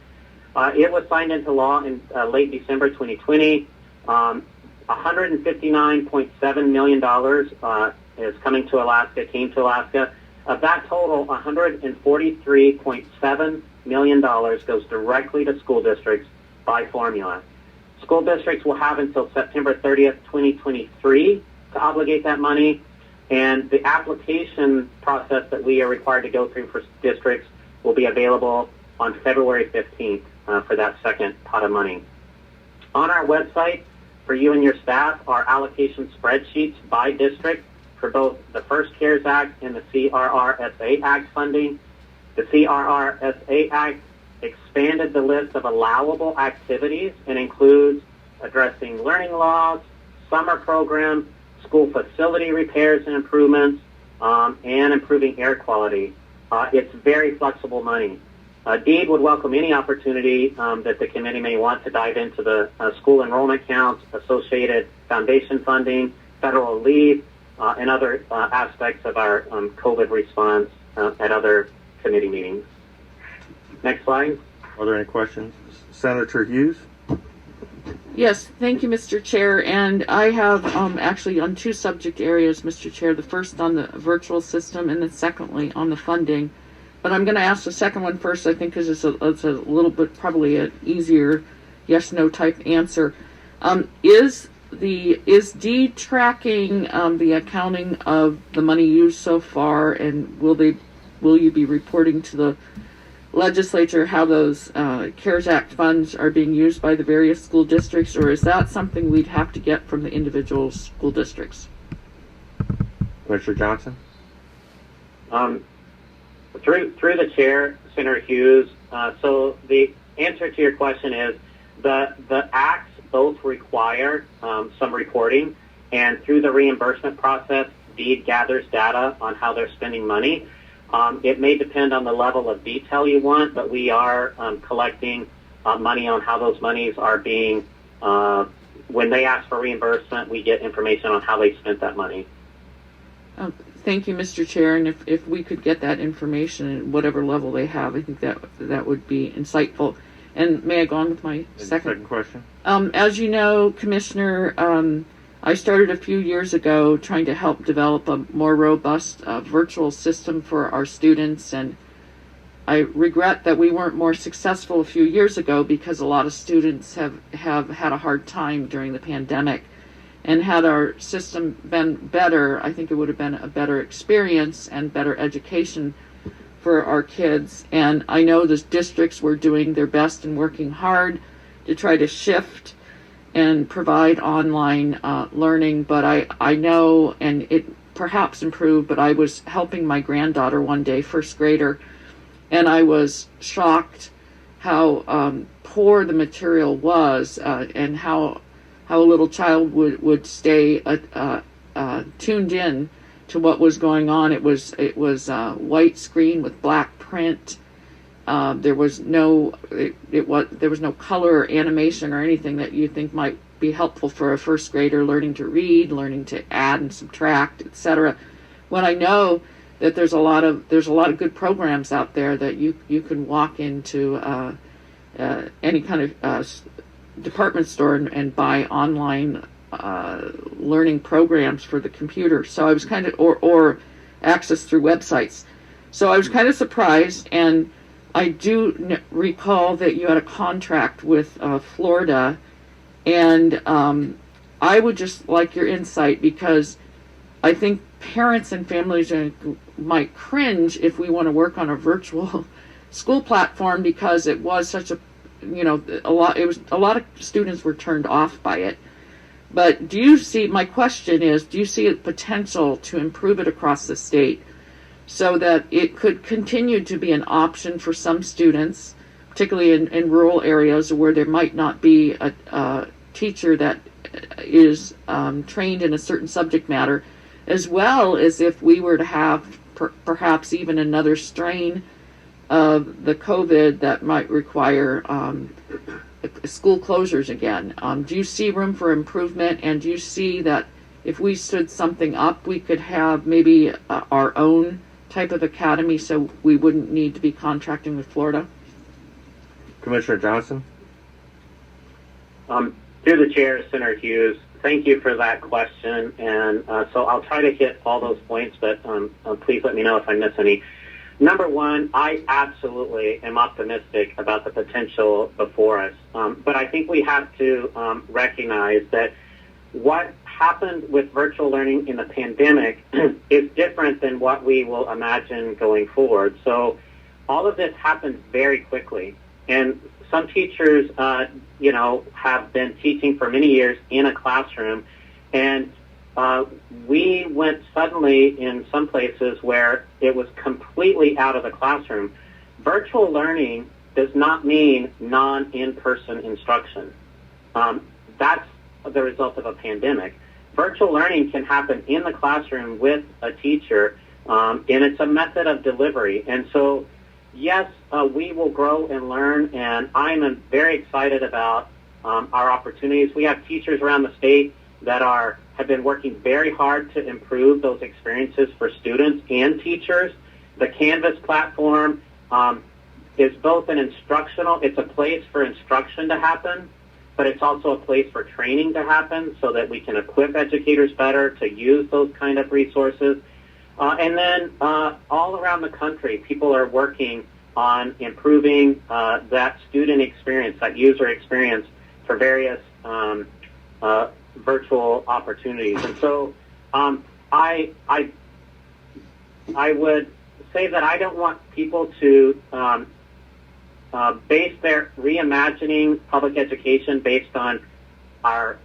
it was signed into law in late December 2020. $159.7 million is came to Alaska. Of that total, $143.7 million goes directly to school districts by formula. School districts will have until September 30th, 2023 to obligate that money, and the application process that we are required to go through for districts will be available on February 15th for that second pot of money. On our website, for you and your staff, are allocation spreadsheets by district for both the first CARES Act and the Crrsa Act funding. The Crrsa Act expanded the list of allowable activities and includes addressing learning loss, summer programs, school facility repairs and improvements, and improving air quality. It's very flexible money. DEED would welcome any opportunity that the committee may want to dive into the school enrollment counts, associated foundation funding, federal leave, and other aspects of our COVID response at other committee meetings. Next slide. Are there any questions? Senator Hughes? Yes, thank you, Mr. Chair. And I have actually on two subject areas, Mr. Chair. The first on the virtual system, and then secondly on the funding. But I'm going to ask the second one first, I think, because it's a little bit probably an easier yes/no type answer. Is DEED tracking the accounting of the money used so far, and will you be reporting to the legislature how those CARES Act funds are being used by the various school districts, or is that something we'd have to get from the individual school districts? Commissioner Johnson? Through the chair, Senator Hughes, so the answer to your question is the acts both require some reporting, and through the reimbursement process, DEED gathers data on how they're spending money. It may depend on the level of detail you want, but we are collecting money on how those monies are being, when they ask for reimbursement, we get information on how they spent that money. Thank you, Mr. Chair, and if we could get that information at whatever level they have, I think that would be insightful. And may I go on with my second question? As you know, Commissioner, I started a few years ago trying to help develop a more robust virtual system for our students, and I regret that we weren't more successful a few years ago because a lot of students have had a hard time during the pandemic. And had our system been better, I think it would have been a better experience and better education for our kids. And I know the districts were doing their best and working hard to try to shift and provide online learning, but I know, and it perhaps improved, but I was helping my granddaughter one day, first grader, and I was shocked how poor the material was, and how a little child would stay tuned in to what was going on. It was a white screen with black print. There was no color or animation or anything that you think might be helpful for a first grader learning to read, learning to add and subtract, etc. When I know that there's a lot of good programs out there that you can walk into any kind of department store and buy online learning programs for the computer. So I was kind of or access through websites. So I was kind of surprised, and I do recall that you had a contract with Florida, and I would just like your insight, because I think parents and families might cringe if we want to work on a virtual school platform, because it was such a a lot of students were turned off by it. But my question is, do you see a potential to improve it across the state so that it could continue to be an option for some students, particularly in rural areas where there might not be a teacher that is trained in a certain subject matter, as well as if we were to have perhaps even another strain of the COVID that might require school closures again. Do you see room for improvement, and do you see that if we stood something up, we could have maybe our own type of academy, so we wouldn't need to be contracting with Florida? Commissioner Johnson? Through the chair, Senator Hughes, thank you for that question. And so I'll try to hit all those points, but please let me know if I miss any. Number one, I absolutely am optimistic about the potential before us. But I think we have to recognize that what happened with virtual learning in the pandemic is different than what we will imagine going forward. So all of this happened very quickly. And some teachers, have been teaching for many years in a classroom, and we went suddenly in some places where it was completely out of the classroom. Virtual learning does not mean non-in-person instruction. That's the result of a pandemic. Virtual learning can happen in the classroom with a teacher, and it's a method of delivery. And so, yes, we will grow and learn, and I'm very excited about our opportunities. We have teachers around the state that have been working very hard to improve those experiences for students and teachers. The Canvas platform is both it's a place for instruction to happen, but it's also a place for training to happen so that we can equip educators better to use those kind of resources. And then all around the country, people are working on improving that student experience, that user experience for various virtual opportunities. And so I would say that I don't want people to base their reimagining public education based on our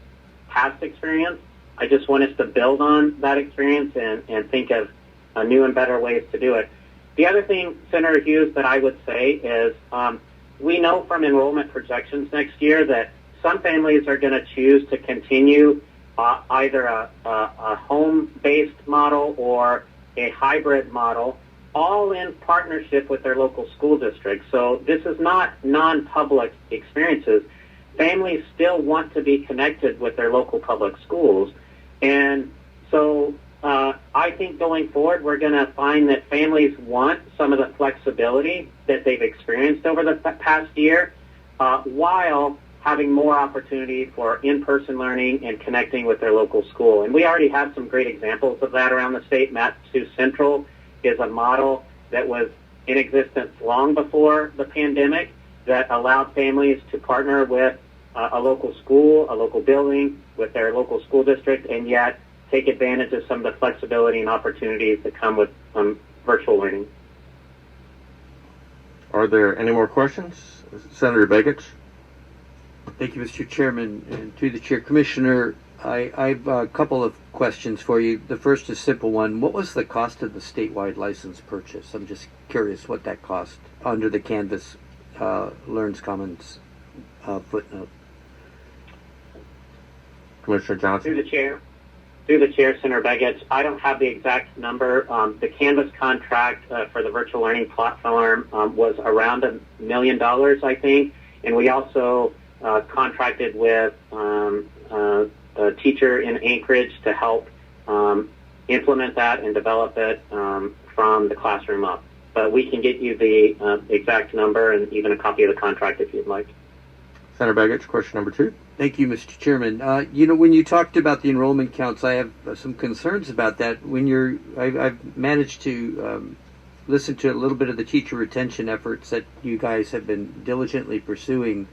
past experience. I just want us to build on that experience and think of new and better ways to do it. The other thing, Senator Hughes, that I would say is we know from enrollment projections next year that some families are going to choose to continue either a home-based model or a hybrid model, all in partnership with their local school district. So this is not non-public experiences. Families still want to be connected with their local public schools. And so I think going forward, we're going to find that families want some of the flexibility that they've experienced over the past year, while having more opportunity for in-person learning and connecting with their local school. And we already have some great examples of that around the state. Massachusetts Central is a model that was in existence long before the pandemic that allowed families to partner with a local school, a local building, with their local school district, and yet take advantage of some of the flexibility and opportunities that come with virtual learning. Are there any more questions? Senator Begich? Thank you, Mr. Chairman. And through the Chair, Commissioner, I've a couple of questions for you. The first is a simple one. What was the cost of the statewide license purchase? I'm just curious what that cost under the Canvas Learns Commons footnote. Commissioner Johnson? Through the chair, Senator Begich, I don't have the exact number. The Canvas contract for the virtual learning platform was around $1 million, I think. And we also contracted with a teacher in Anchorage to help implement that and develop it from the classroom up. But we can get you the exact number and even a copy of the contract if you'd like. Senator Begich, question number 2. Thank you, Mr. Chairman. When you talked about the enrollment counts, I have some concerns about that. I've managed to listen to a little bit of the teacher retention efforts that you guys have been diligently pursuing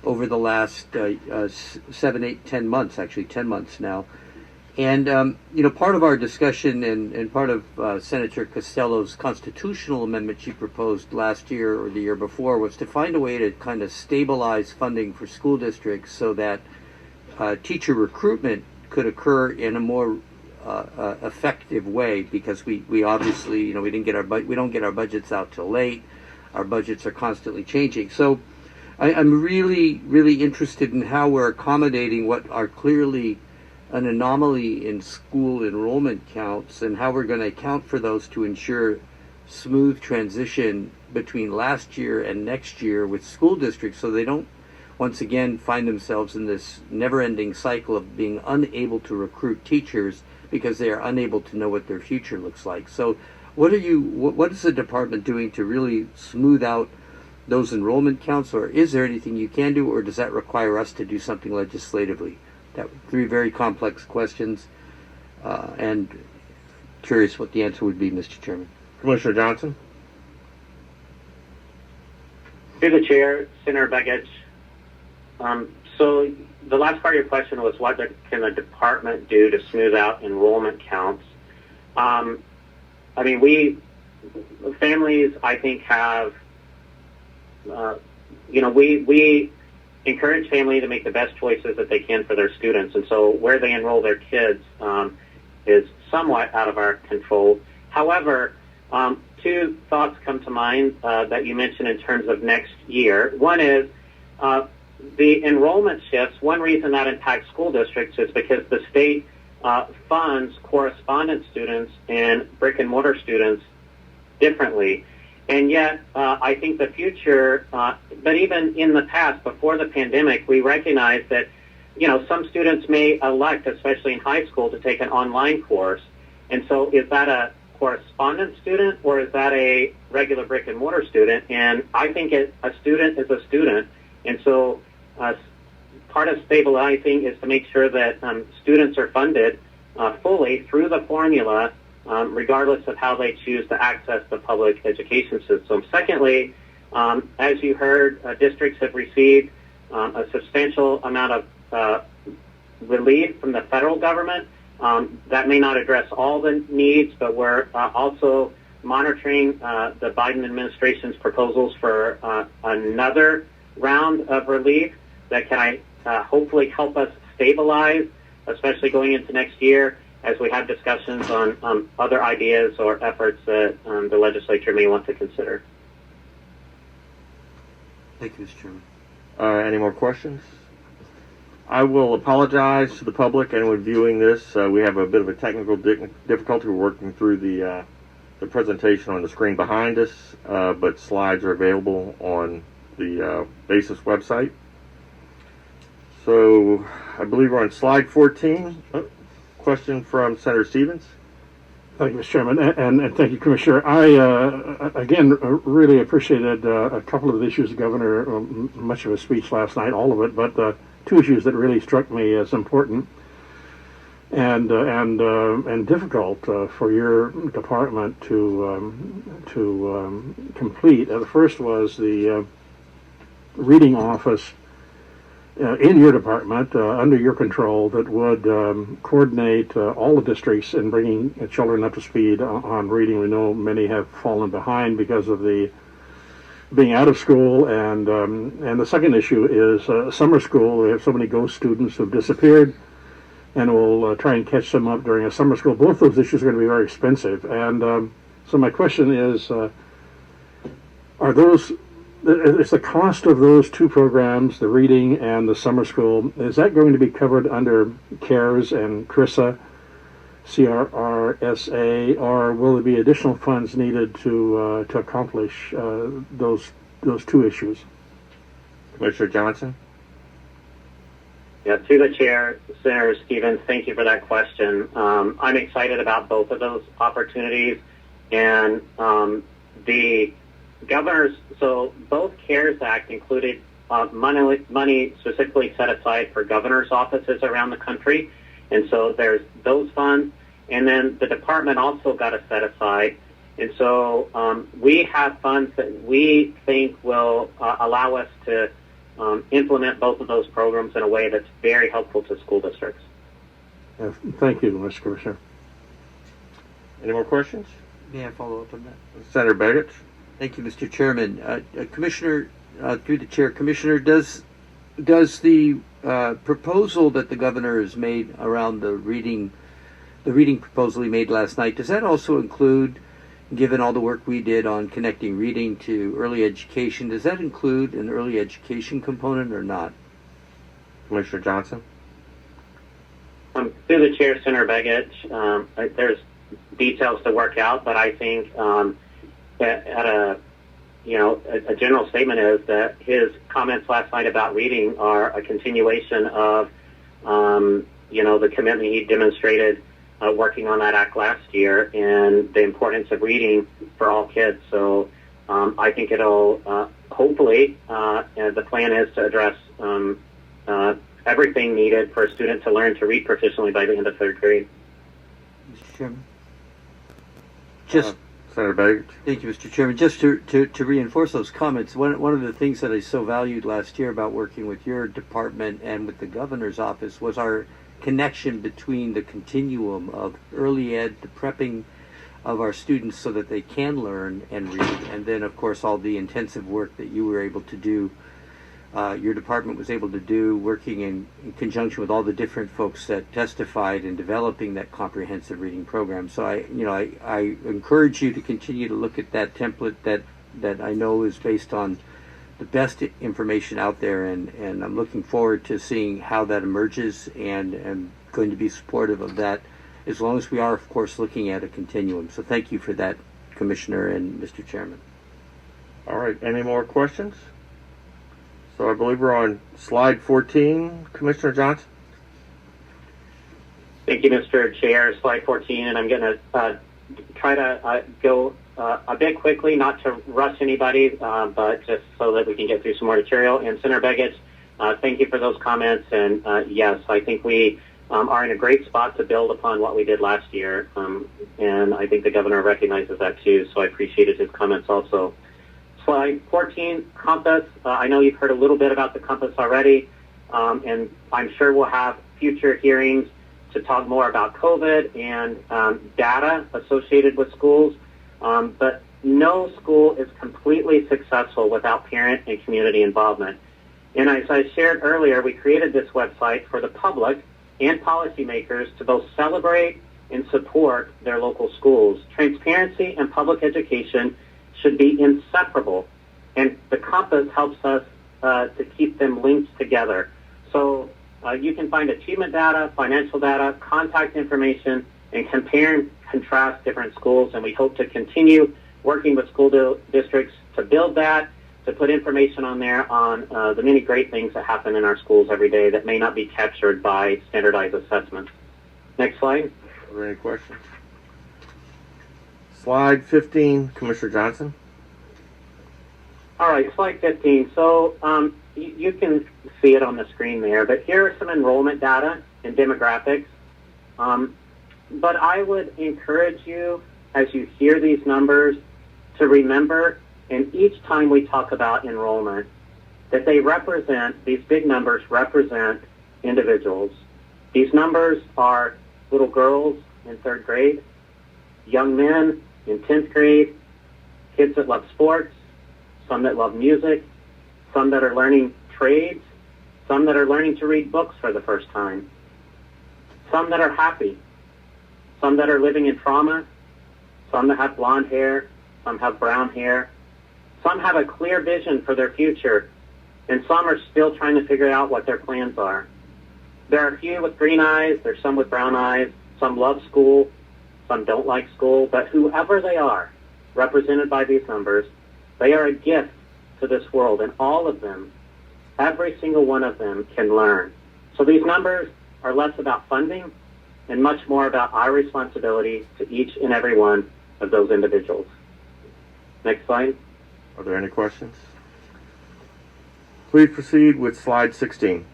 over the last 7, 8, 10 months, actually 10 months now. And, part of our discussion and part of Senator Costello's constitutional amendment she proposed last year or the year before was to find a way to kind of stabilize funding for school districts so that teacher recruitment could occur in a more effective way, because we obviously, we don't get our budgets out till late. Our budgets are constantly changing. So I'm really, really interested in how we're accommodating what are clearly an anomaly in school enrollment counts and how we're going to account for those to ensure smooth transition between last year and next year with school districts, so they don't once again find themselves in this never-ending cycle of being unable to recruit teachers because they are unable to know what their future looks like. So what is the department doing to really smooth out those enrollment counts, or is there anything you can do, or does that require us to do something legislatively? That 3 very complex questions, and curious what the answer would be, Mr. Chairman. Commissioner Johnson? Through the chair, Senator Begich. So the last part of your question was what can the department do to smooth out enrollment counts? Families, I think, have, we encourage families to make the best choices that they can for their students. And so where they enroll their kids is somewhat out of our control. However, two thoughts come to mind that you mentioned in terms of next year. One is the enrollment shifts. One reason that impacts school districts is because the state funds correspondence students and brick and mortar students differently. And yet, I think the future, but even in the past, before the pandemic, we recognized that, some students may elect, especially in high school, to take an online course. And so is that a correspondence student or is that a regular brick and mortar student? And I think a student is a student. And so part of stabilizing is to make sure that students are funded fully through the formula, regardless of how they choose to access the public education system. Secondly, as you heard, districts have received a substantial amount of relief from the federal government. That may not address all the needs, but we're also monitoring the Biden administration's proposals for another round of relief that can hopefully help us stabilize, especially going into next year, as we have discussions on other ideas or efforts that the legislature may want to consider. Thank you, Mr. Chairman. Any more questions? I will apologize to the public and when viewing this. We have a bit of a technical difficulty. We're working through the presentation on the screen behind us, but slides are available on the BASIS website. So I believe we're on slide 14. Question from Senator Stevens. Thank you, Mr. Chairman, and thank you, Commissioner. I, again, really appreciated a couple of the issues the Governor, much of his speech last night, all of it, but two issues that really struck me as important and difficult for your department to complete. The first was the reading office in your department, under your control, that would coordinate all the districts in bringing children up to speed on reading. We know many have fallen behind because of the being out of school, and the second issue is summer school. We have so many ghost students who've disappeared, and we'll try and catch them up during a summer school. Both those issues are going to be very expensive, and so my question is, is the cost of those two programs, the reading and the summer school, is that going to be covered under CARES and CRRSA, CRRSA, or will there be additional funds needed to accomplish those two issues? Commissioner Johnson. Yeah, to the chair, Senator Stevens, thank you for that question. I'm excited about both of those opportunities, and the governors, so both CARES Act included money specifically set aside for governor's offices around the country. And so there's those funds. And then the department also got a set aside. And so we have funds that we think will allow us to implement both of those programs in a way that's very helpful to school districts. Thank you, Mr. Commissioner. Any more questions? May I follow up on that? Senator Begich. Thank you, Mr. Chairman. Commissioner, through the chair, Commissioner, does the proposal that the governor has made around the reading proposal he made last night, does that also include, given all the work we did on connecting reading to early education, does that include an early education component or not? Commissioner Johnson. Through the chair, Senator Begich, there's details to work out, but I think a general statement is that his comments last night about reading are a continuation of, the commitment he demonstrated working on that act last year and the importance of reading for all kids. So I think it'll hopefully, the plan is to address everything needed for a student to learn to read proficiently by the end of third grade. Mr. Chairman. Senator Begich. Thank you, Mr. Chairman. Just to reinforce those comments, one of the things that I so valued last year about working with your department and with the governor's office was our connection between the continuum of early ed, the prepping of our students so that they can learn and read, and then, of course, all the intensive work that you were able to do your department was able to do, working in conjunction with all the different folks that testified in developing that comprehensive reading program. So I encourage you to continue to look at that template that I know is based on the best information out there, and I'm looking forward to seeing how that emerges, and I'm going to be supportive of that, as long as we are, of course, looking at a continuum. So thank you for that, Commissioner and Mr. Chairman. All right, any more questions? So I believe we're on slide 14, Commissioner Johnson. Thank you, Mr. Chair. Slide 14, and I'm going to try to go a bit quickly, not to rush anybody, but just so that we can get through some more material. And Senator Begich, thank you for those comments. And yes, I think we are in a great spot to build upon what we did last year. And I think the governor recognizes that too, so I appreciated his comments also. Slide 14, Compass. I know you've heard a little bit about the Compass already, and I'm sure we'll have future hearings to talk more about COVID and data associated with schools. But no school is completely successful without parent and community involvement. And as I shared earlier, we created this website for the public and policymakers to both celebrate and support their local schools. Transparency and public education should be inseparable, and the Compass helps us to keep them linked together. So you can find achievement data, financial data, contact information, and compare and contrast different schools, and we hope to continue working with school districts to build that, to put information on there on the many great things that happen in our schools every day that may not be captured by standardized assessments. Next slide. Are there any questions? Slide 15, Commissioner Johnson. All right, slide 15. So you can see it on the screen there, but here are some enrollment data and demographics. But I would encourage you, as you hear these numbers, to remember, and each time we talk about enrollment, that they represent, these big numbers represent individuals. These numbers are little girls in 3rd grade, young men in 10th grade, kids that love sports, some that love music, some that are learning trades, some that are learning to read books for the first time, some that are happy, some that are living in trauma, some that have blonde hair, some have brown hair, some have a clear vision for their future, and some are still trying to figure out what their plans are. There are a few with green eyes, there's some with brown eyes, some love school, some don't like school, but whoever they are, represented by these numbers, they are a gift to this world, and all of them, every single one of them, can learn. So these numbers are less about funding and much more about our responsibility to each and every one of those individuals. Next slide. Are there any questions? Please proceed with slide 16.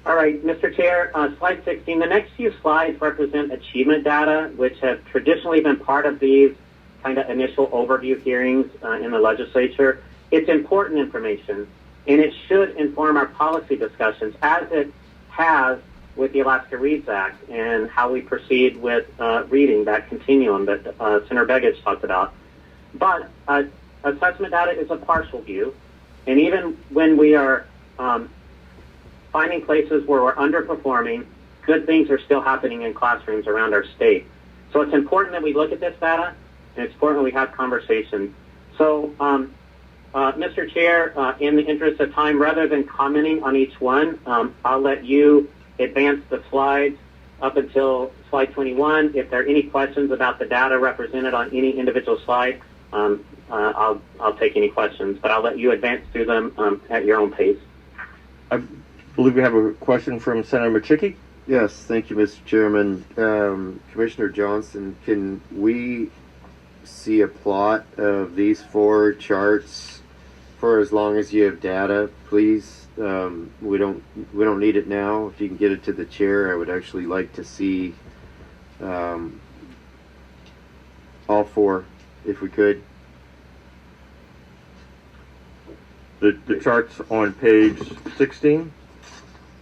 All right, Mr. Chair, slide 16. The next few slides represent achievement data, which have traditionally been part of these kind of initial overview hearings in the legislature. It's important information, and it should inform our policy discussions, as it has with the Alaska Reads Act and how we proceed with reading, that continuum that Senator Begich talked about. But assessment data is a partial view, and even when we are finding places where we're underperforming, good things are still happening in classrooms around our state. So it's important that we look at this data, and it's important that we have conversations. So, Mr. Chair, in the interest of time, rather than commenting on each one, I'll let you advance the slides up until slide 21. If there are any questions about the data represented on any individual slide, I'll take any questions, but I'll let you advance through them at your own pace. I believe we have a question from Senator Machicky. Yes, thank you, Mr. Chairman. Commissioner Johnson, can we see a plot of these 4 charts for as long as you have data, please? We don't need it now. If you can get it to the chair, I would actually like to see all 4, if we could. The charts on page 16.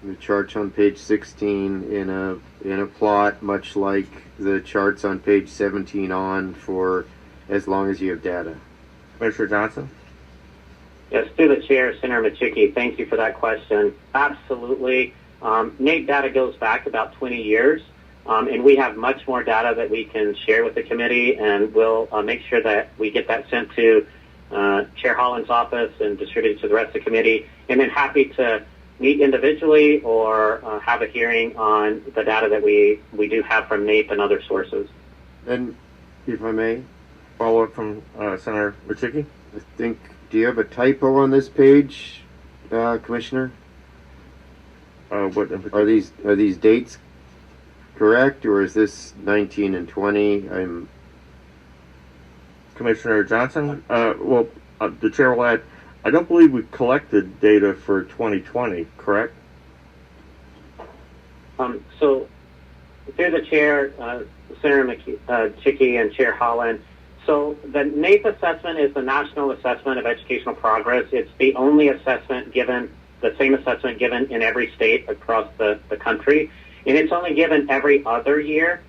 The charts on page 16 in a plot, much like the charts on page 17 on for as long as you have data. Commissioner Johnson. Yes, through the chair, Senator Machicki, thank you for that question. Absolutely. NAEP data goes back about 20 years, and we have much more data that we can share with the committee, and we'll make sure that we get that sent to Chair Holland's office and distributed to the rest of the committee, and then happy to meet individually or have a hearing on the data that we do have from NAEP and other sources. And if I may, follow up from Senator Machicki. I think, do you have a typo on this page, Commissioner? What Are these dates correct, or is this 19 and 20? Commissioner Johnson? The chair will add, I don't believe we collected data for 2020, correct? So, through the chair, Senator Machicki and Chair Holland, so the NAEP assessment is the National Assessment of Educational Progress. It's the only assessment given, the same assessment given in every state across the country, and it's only given every other year.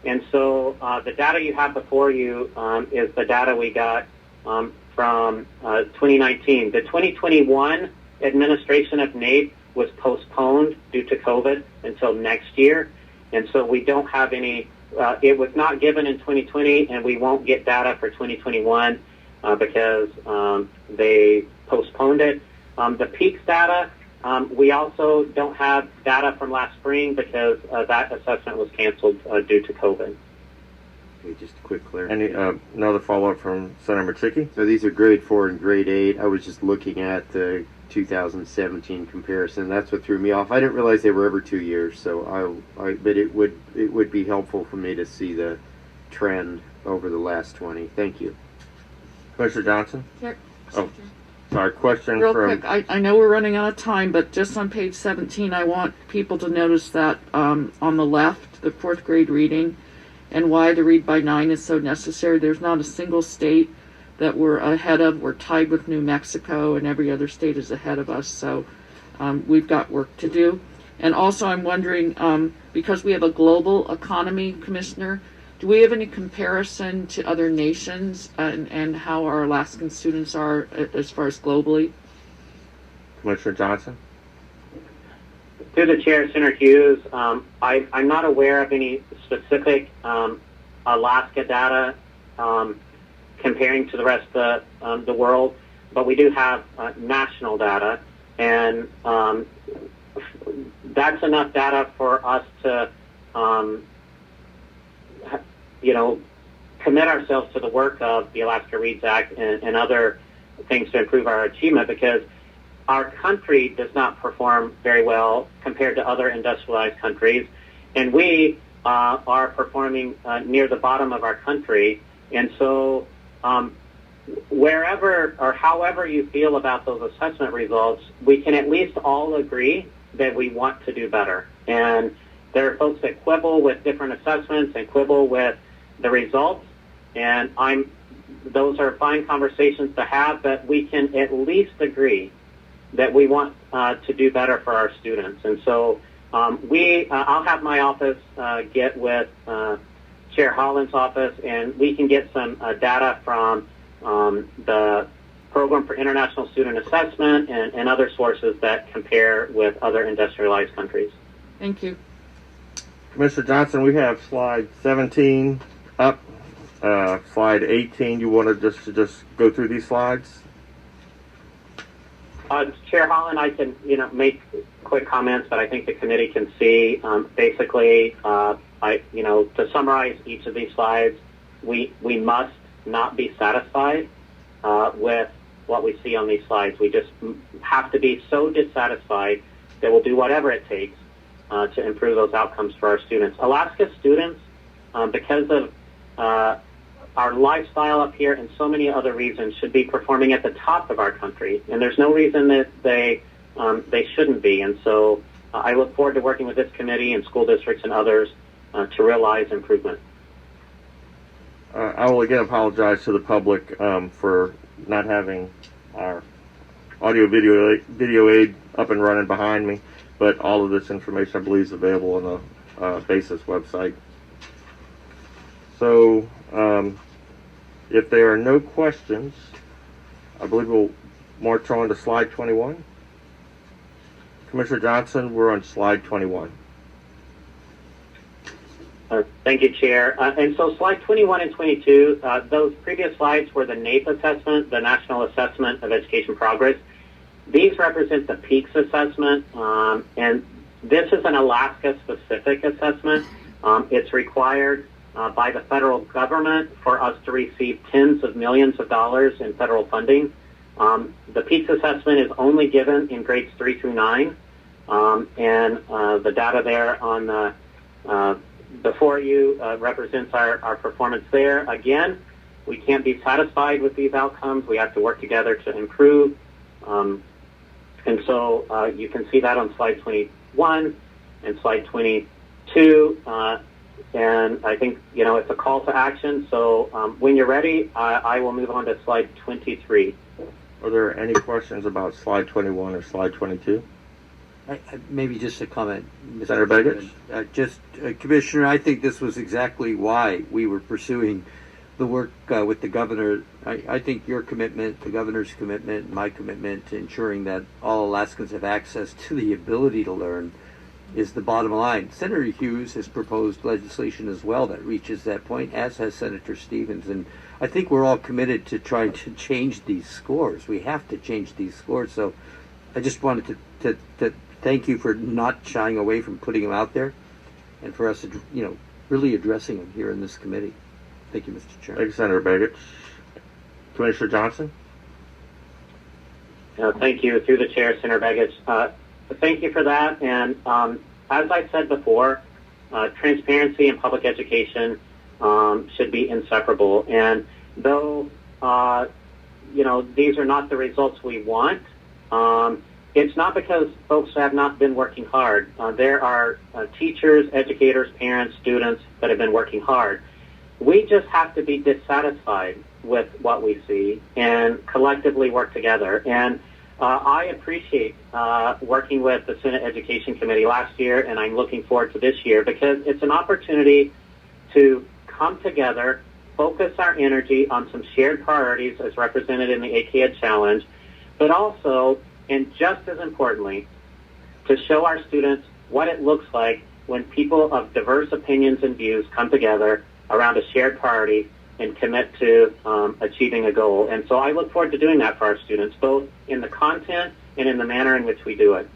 And so the data you have before you is the data we got from 2019. The 2021 administration of NAEP was postponed due to COVID until next year, and so we don't have any. It was not given in 2020, and we won't get data for 2021 because they postponed it. The peaks data, we also don't have data from last spring because that assessment was canceled due to COVID. Okay, just a quick clear. Any another follow-up from Senator Machicki? So these are grade 4 and grade 8. I was just looking at the 2017 comparison. That's what threw me off. I didn't realize they were every 2 years. So but it would be helpful for me to see the trend over the last 20. Thank you. Commissioner Johnson? Here. Oh, sorry. Question Real from. quick, I know we're running out of time, but just on page 17, I want people to notice that on the left, the 4th grade reading, and why the read by 9 is so necessary. There's not a single state that we're ahead of. We're tied with New Mexico, and every other state is ahead of us. So we've got work to do. And also, I'm wondering, because we have a global economy, Commissioner, do we have any comparison to other nations and how our Alaskan students are as far as globally? Commissioner Johnson? Through the chair, Senator Hughes, I'm not aware of any specific Alaska data comparing to the rest of the world, but we do have national data, and that's enough data for us to, commit ourselves to the work of the Alaska Reads Act and other things to improve our achievement, because our country does not perform very well compared to other industrialized countries, and we are performing near the bottom of our country. And so wherever or however you feel about those assessment results, we can at least all agree that we want to do better. And there are folks that quibble with different assessments and quibble with the results, and those are fine conversations to have, but we can at least agree that we want to do better for our students. And so I'll have my office get with Chair Holland's office, and we can get some data from the Program for International Student Assessment and other sources that compare with other industrialized countries. Thank you. Commissioner Johnson, we have slide 17 up, slide 18. You want to just go through these slides? Chair Holland, I can make quick comments, but I think the committee can see. Basically, to summarize each of these slides, we must not be satisfied with what we see on these slides. We just have to be so dissatisfied that we'll do whatever it takes to improve those outcomes for our students. Alaska students, because of our lifestyle up here and so many other reasons, should be performing at the top of our country, and there's no reason that they shouldn't be. And so I look forward to working with this committee and school districts and others to realize improvement. I will again apologize to the public for not having our audio video aid up and running behind me, but all of this information, I believe, is available on the BASIS website. So if there are no questions, I believe we'll march on to slide 21. Commissioner Johnson, we're on slide 21. Thank you, Chair. And so slide 21 and 22, those previous slides were the NAEP assessment, the National Assessment of Education Progress. These represent the PEAKS assessment, and this is an Alaska-specific assessment. It's required by the federal government for us to receive tens of millions of dollars in federal funding. The PEAKS assessment is only given in grades 3 through 9, and the data there on the before you represents our performance there. Again, we can't be satisfied with these outcomes. We have to work together to improve. And so you can see that on slide 21 and slide 22. And I think, it's a call to action. So when you're ready, I will move on to slide 23. Are there any questions about slide 21 or slide 22? Maybe just a comment, Mr. Senator Begich? Commissioner, I think this was exactly why we were pursuing the work with the governor. I think your commitment, the governor's commitment, my commitment to ensuring that all Alaskans have access to the ability to learn is the bottom line. Senator Hughes has proposed legislation as well that reaches that point, as has Senator Stevens. And I think we're all committed to trying to change these scores. We have to change these scores. So I just wanted to thank you for not shying away from putting them out there and for us, really addressing them here in this committee. Thank you, Mr. Chairman. Thank you, Senator Begich. Commissioner Johnson? Thank you, through the chair, Senator Begich. Thank you for that. And as I said before, transparency in public education should be inseparable. And though, these are not the results we want, it's not because folks have not been working hard. There are teachers, educators, parents, students that have been working hard. We just have to be dissatisfied with what we see and collectively work together. And I appreciate working with the Senate Education Committee last year, and I'm looking forward to this year because it's an opportunity to come together, focus our energy on some shared priorities as represented in the ACAD Challenge, but also, and just as importantly, to show our students what it looks like when people of diverse opinions and views come together around a shared priority and commit to achieving a goal. And so I look forward to doing that for our students, both in the content and in the manner in which we do it.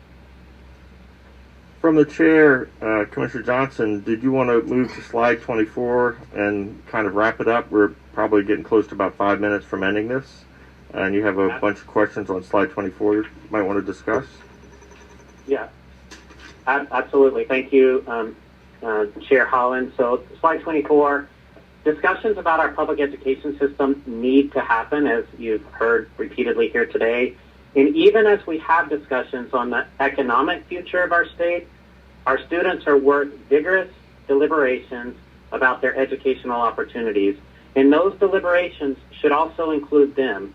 From the chair, Commissioner Johnson, did you want to move to slide 24 and kind of wrap it up? We're probably getting close to about 5 minutes from ending this. And you have a bunch of questions on slide 24 you might want to discuss. Yeah, absolutely. Thank you, Chair Holland. So slide 24, discussions about our public education system need to happen, as you've heard repeatedly here today. And even as we have discussions on the economic future of our state, our students are worth vigorous deliberations about their educational opportunities. And those deliberations should also include them.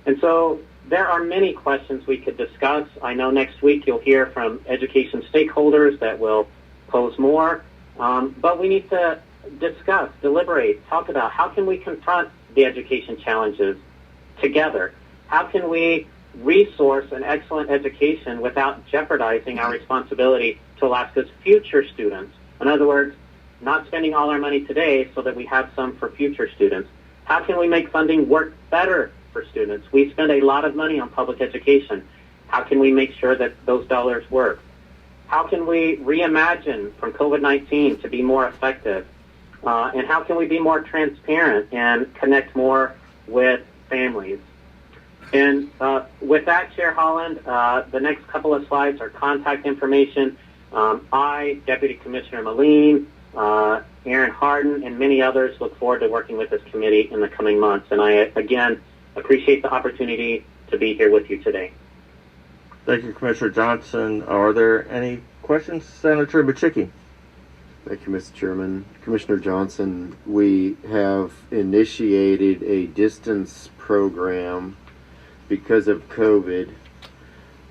And so there are many questions we could discuss. I know next week you'll hear from education stakeholders that will pose more. But we need to discuss, deliberate, talk about how can we confront the education challenges together? How can we resource an excellent education without jeopardizing our responsibility to Alaska's future students? In other words, not spending all our money today so that we have some for future students. How can we make funding work better for students? We spend a lot of money on public education. How can we make sure that those dollars work? How can we reimagine from COVID-19 to be more effective? And how can we be more transparent and connect more with families? And with that, Chair Holland, the next couple of slides are contact information. I, Deputy Commissioner Moline, Erin Harden, and many others look forward to working with this committee in the coming months. And I, again, appreciate the opportunity to be here with you today. Thank you, Commissioner Johnson. Are there any questions? Senator Bachicki. Thank you, Mr. Chairman. Commissioner Johnson, we have initiated a distance program because of COVID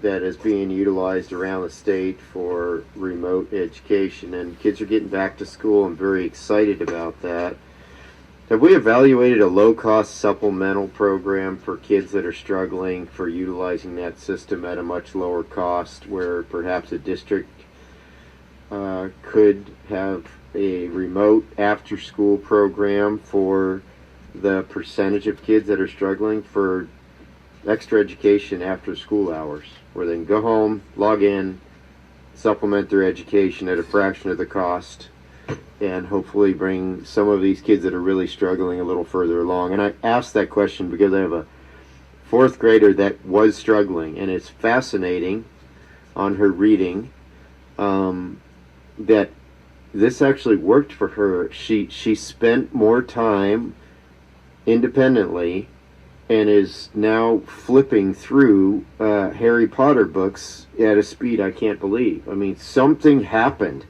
that is being utilized around the state for remote education, and kids are getting back to school. I'm very excited about that. Have we evaluated a low-cost supplemental program for kids that are struggling for utilizing that system at a much lower cost, where perhaps a district could have a remote after-school program for the percentage of kids that are struggling for extra education after school hours, where they can go home, log in, supplement their education at a fraction of the cost, and hopefully bring some of these kids that are really struggling a little further along. And I asked that question because I have a fourth grader that was struggling, and it's fascinating on her reading that this actually worked for her. She spent more time independently and is now flipping through Harry Potter books at a speed I can't believe. I mean, something happened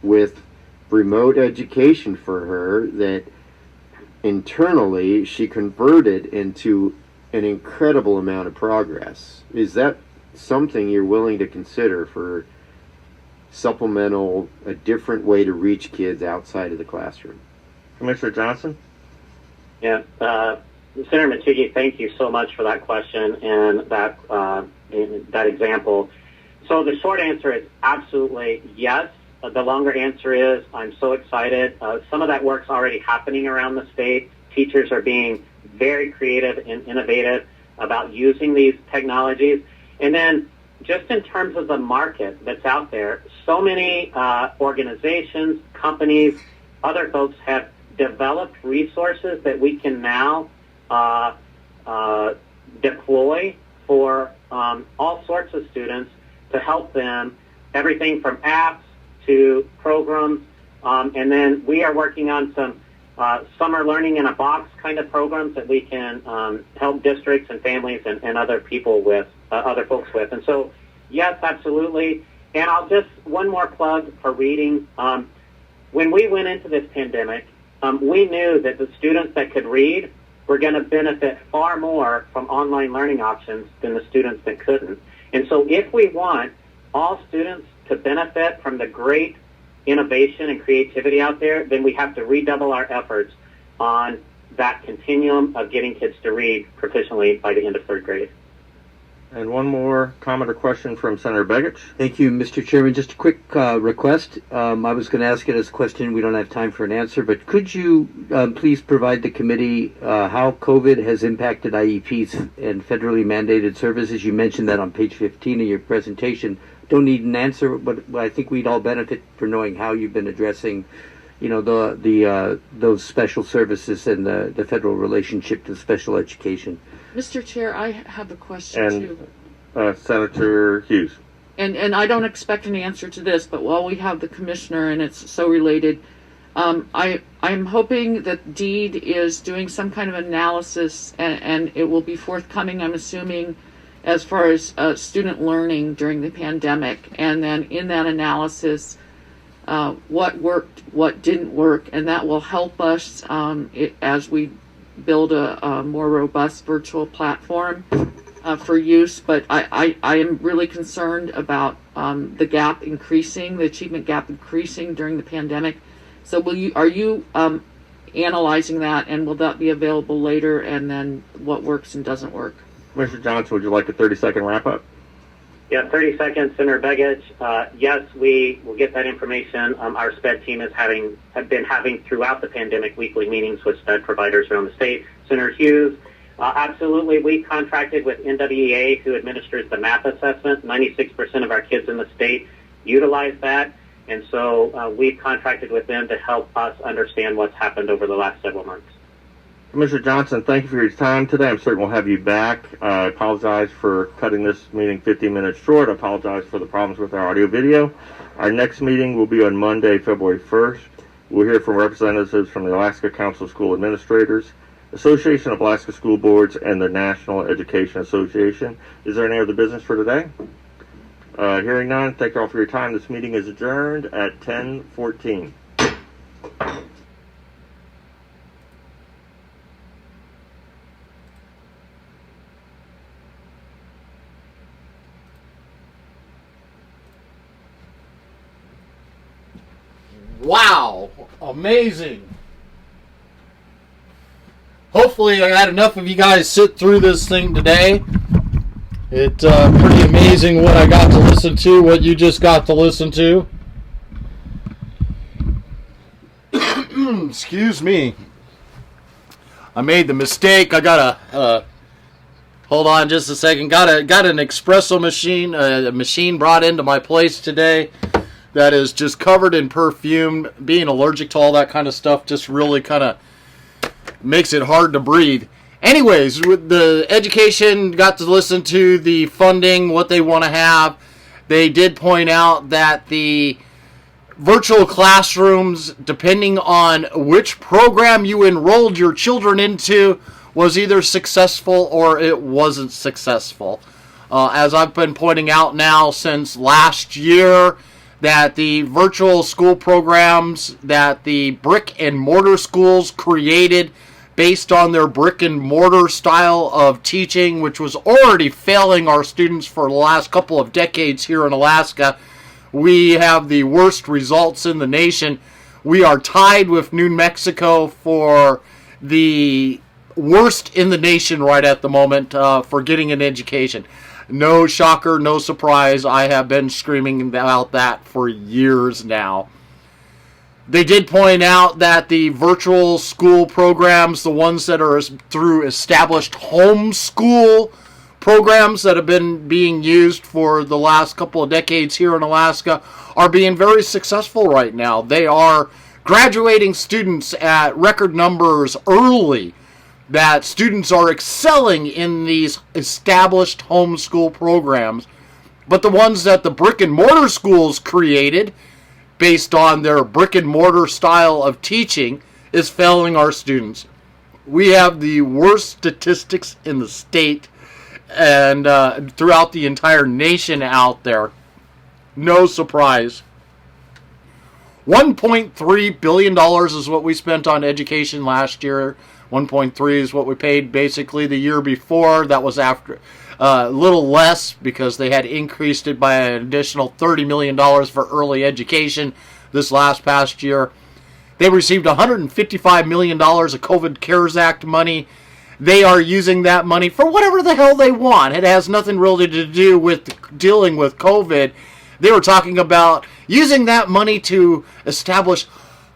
with remote education for her that internally she converted into an incredible amount of progress. Is that something you're willing to consider for supplemental, a different way to reach kids outside of the classroom? Commissioner Johnson? Yeah, Senator Matigi, thank you so much for that question and that example. So the short answer is absolutely yes. The longer answer is I'm so excited. Some of that work's already happening around the state. Teachers are being very creative and innovative about using these technologies. And then just in terms of the market that's out there, so many organizations, companies, other folks have developed resources that we can now deploy for all sorts of students to help them, everything from apps to programs, and then we are working on some summer learning in a box kind of programs that we can help districts and families and other people with, other folks with. And so, yes, absolutely. And I'll just, one more plug for reading. When we went into this pandemic, we knew that the students that could read were going to benefit far more from online learning options than the students that couldn't. And so if we want all students to benefit from the great innovation and creativity out there, then we have to redouble our efforts on that continuum of getting kids to read proficiently by the end of third grade. And one more comment or question from Senator Begich. Thank you, Mr. Chairman. Just a quick request. I was going to ask it as a question. We don't have time for an answer, but could you please provide the committee how COVID has impacted IEPs and federally mandated services? You mentioned that on page 15 of your presentation. Don't need an answer, but I think we'd all benefit for knowing how you've been addressing, those special services and the federal relationship to special education. Mr. Chair, I have a question too. And Senator Hughes. And I don't expect an answer to this, but while we have the commissioner and it's so related, I'm hoping that DEED is doing some kind of analysis, and it will be forthcoming, I'm assuming, as far as student learning during the pandemic. And then in that analysis, what worked, what didn't work, and that will help us as we build a more robust virtual platform for use. But I am really concerned about the gap increasing, the achievement gap increasing during the pandemic. So are you analyzing that, and will that be available later, and then what works and doesn't work? Commissioner Johnson, would you like a 30-second wrap-up? Yeah, 30 seconds, Senator Begich. Yes, we will get that information. Our SPED team have been having throughout the pandemic weekly meetings with SPED providers around the state. Senator Hughes, absolutely. We contracted with NWEA, who administers the MAP assessment. 96% of our kids in the state utilize that. And so we've contracted with them to help us understand what's happened over the last several months. Commissioner Johnson, thank you for your time today. I'm certain we'll have you back. I apologize for cutting this meeting 15 minutes short. I apologize for the problems with our audio-video. Our next meeting will be on Monday, February 1st. We'll hear from representatives from the Alaska Council of School Administrators, Association of Alaska School Boards, and the National Education Association. Is there any other business for today? Hearing none, thank you all for your time. This meeting is adjourned at 10:14. Wow, amazing. hopefully I had enough of you guys sit through this thing today. It's pretty amazing what I got to listen to, what you just got to listen to. Excuse me. I made the mistake. I got a hold on just a second. Got an espresso machine, a machine brought into my place today that is just covered in perfume. Being allergic to all that kind of stuff just really kind of makes it hard to breathe. Anyways, with the education, got to listen to the funding, what they want to have. They did point out that the virtual classrooms, depending on which program you enrolled your children into, was either successful or it wasn't successful. As I've been pointing out now since last year, that the virtual school programs that the brick and mortar schools created based on their brick and mortar style of teaching, which was already failing our students for the last couple of decades here in Alaska, we have the worst results in the nation. We are tied with New Mexico for the worst in the nation right at the moment for getting an education. No shocker, no surprise. I have been screaming about that for years now. They did point out that the virtual school programs, the ones that are through established homeschool programs that have been being used for the last couple of decades here in Alaska, are being very successful right now. They are graduating students at record numbers early, that students are excelling in these established homeschool programs. But the ones that the brick and mortar schools created, based on their brick and mortar style of teaching, is failing our students. We have the worst statistics in the state and throughout the entire nation out there. No surprise. $1.3 billion is what we spent on education last year. 1.3 is what we paid basically the year before. That was after a little less because they had increased it by an additional $30 million for early education this last past year. They received $155 million of COVID Crrsa Act money. They are using that money for whatever the hell they want. It has nothing really to do with dealing with COVID. They were talking about using that money to establish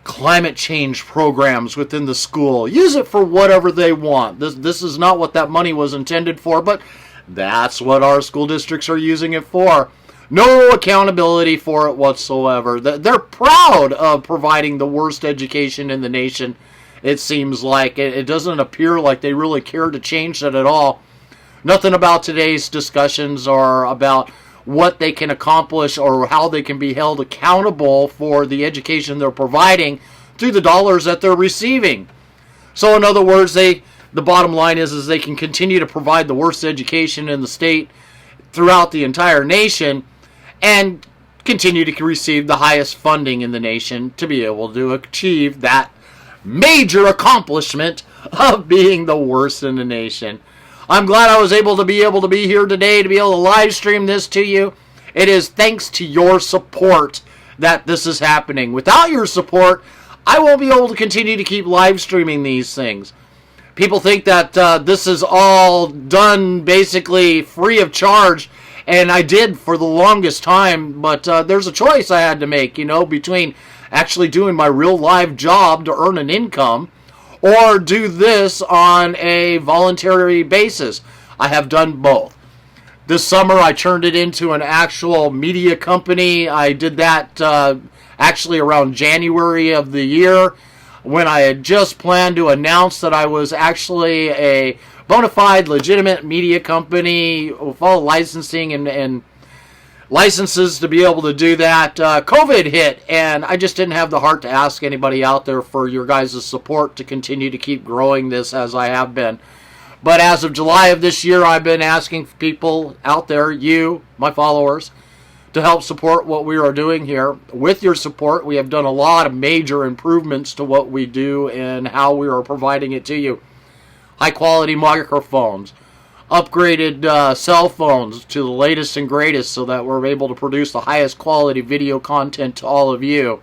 climate change programs within the school. Use it for whatever they want. This is not what that money was intended for, but that's what our school districts are using it for. No accountability for it whatsoever. They're proud of providing the worst education in the nation. It seems like it doesn't appear like they really care to change that at all. Nothing about today's discussions are about what they can accomplish or how they can be held accountable for the education they're providing through the dollars that they're receiving. So in other words, the bottom line is they can continue to provide the worst education in the state throughout the entire nation and continue to receive the highest funding in the nation to be able to achieve that major accomplishment of being the worst in the nation. I'm glad I was able to be here today to be able to live stream this to you. It is thanks to your support that this is happening. Without your support, I won't be able to continue to keep live streaming these things. People think that this is all done basically free of charge, and I did for the longest time, but there's a choice I had to make, between actually doing my real live job to earn an income or do this on a voluntary basis. I have done both. This summer I turned it into an actual media company. I did that actually around January of the year when I had just planned to announce that I was actually a bona fide legitimate media company with all licensing and licenses to be able to do that. COVID hit, and I just didn't have the heart to ask anybody out there for your guys' support to continue to keep growing this as I have been. But as of July of this year, I've been asking people out there, you, my followers, to help support what we are doing here. With your support, we have done a lot of major improvements to what we do and how we are providing it to you. High-quality microphones, upgraded cell phones to the latest and greatest so that we're able to produce the highest quality video content to all of you.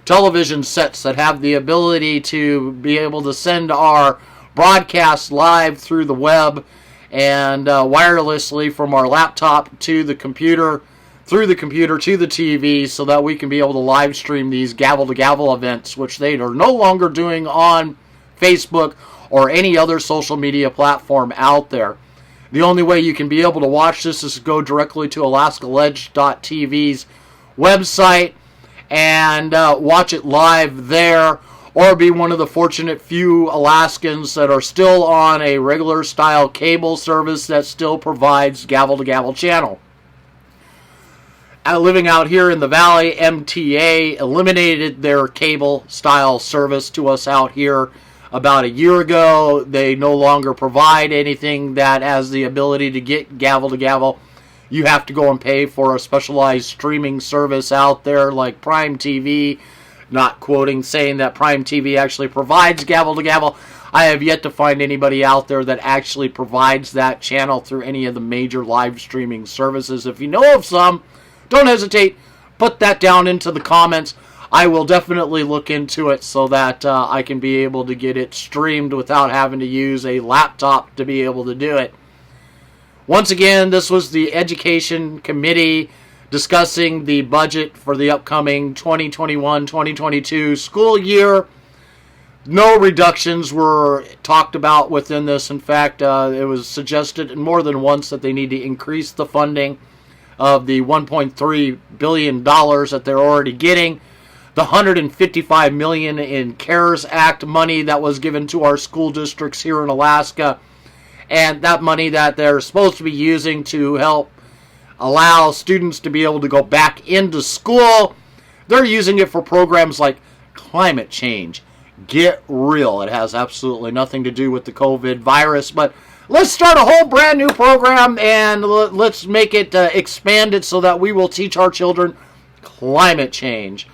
Television sets that have the ability to be able to send our broadcast live through the web and wirelessly from our laptop to the computer, through the computer to the TV, so that we can be able to live stream these gavel-to-gavel events, which they are no longer doing on Facebook or any other social media platform out there. The only way you can be able to watch this is to go directly to AlaskaLedge.tv's website and watch it live there, or be one of the fortunate few Alaskans that are still on a regular style cable service that still provides gavel-to-gavel channel. Living out here in the valley, MTA eliminated their cable style service to us out here about a year ago. They no longer provide anything that has the ability to get gavel-to-gavel. You have to go and pay for a specialized streaming service out there like Prime TV. Not quoting, saying that Prime TV actually provides gavel-to-gavel. I have yet to find anybody out there that actually provides that channel through any of the major live streaming services. If you know of some, don't hesitate. Put that down into the comments. I will definitely look into it so that I can be able to get it streamed without having to use a laptop to be able to do it. Once again, this was the Education Committee discussing the budget for the upcoming 2021-2022 school year. No reductions were talked about within this. In fact, it was suggested more than once that they need to increase the funding of the $1.3 billion that they're already getting. The $155 million in Crrsa Act money that was given to our school districts here in Alaska, and that money that they're supposed to be using to help allow students to be able to go back into school, they're using it for programs like climate change. Get real. It has absolutely nothing to do with the COVID virus, but let's start a whole brand new program and let's make it expanded so that we will teach our children climate change.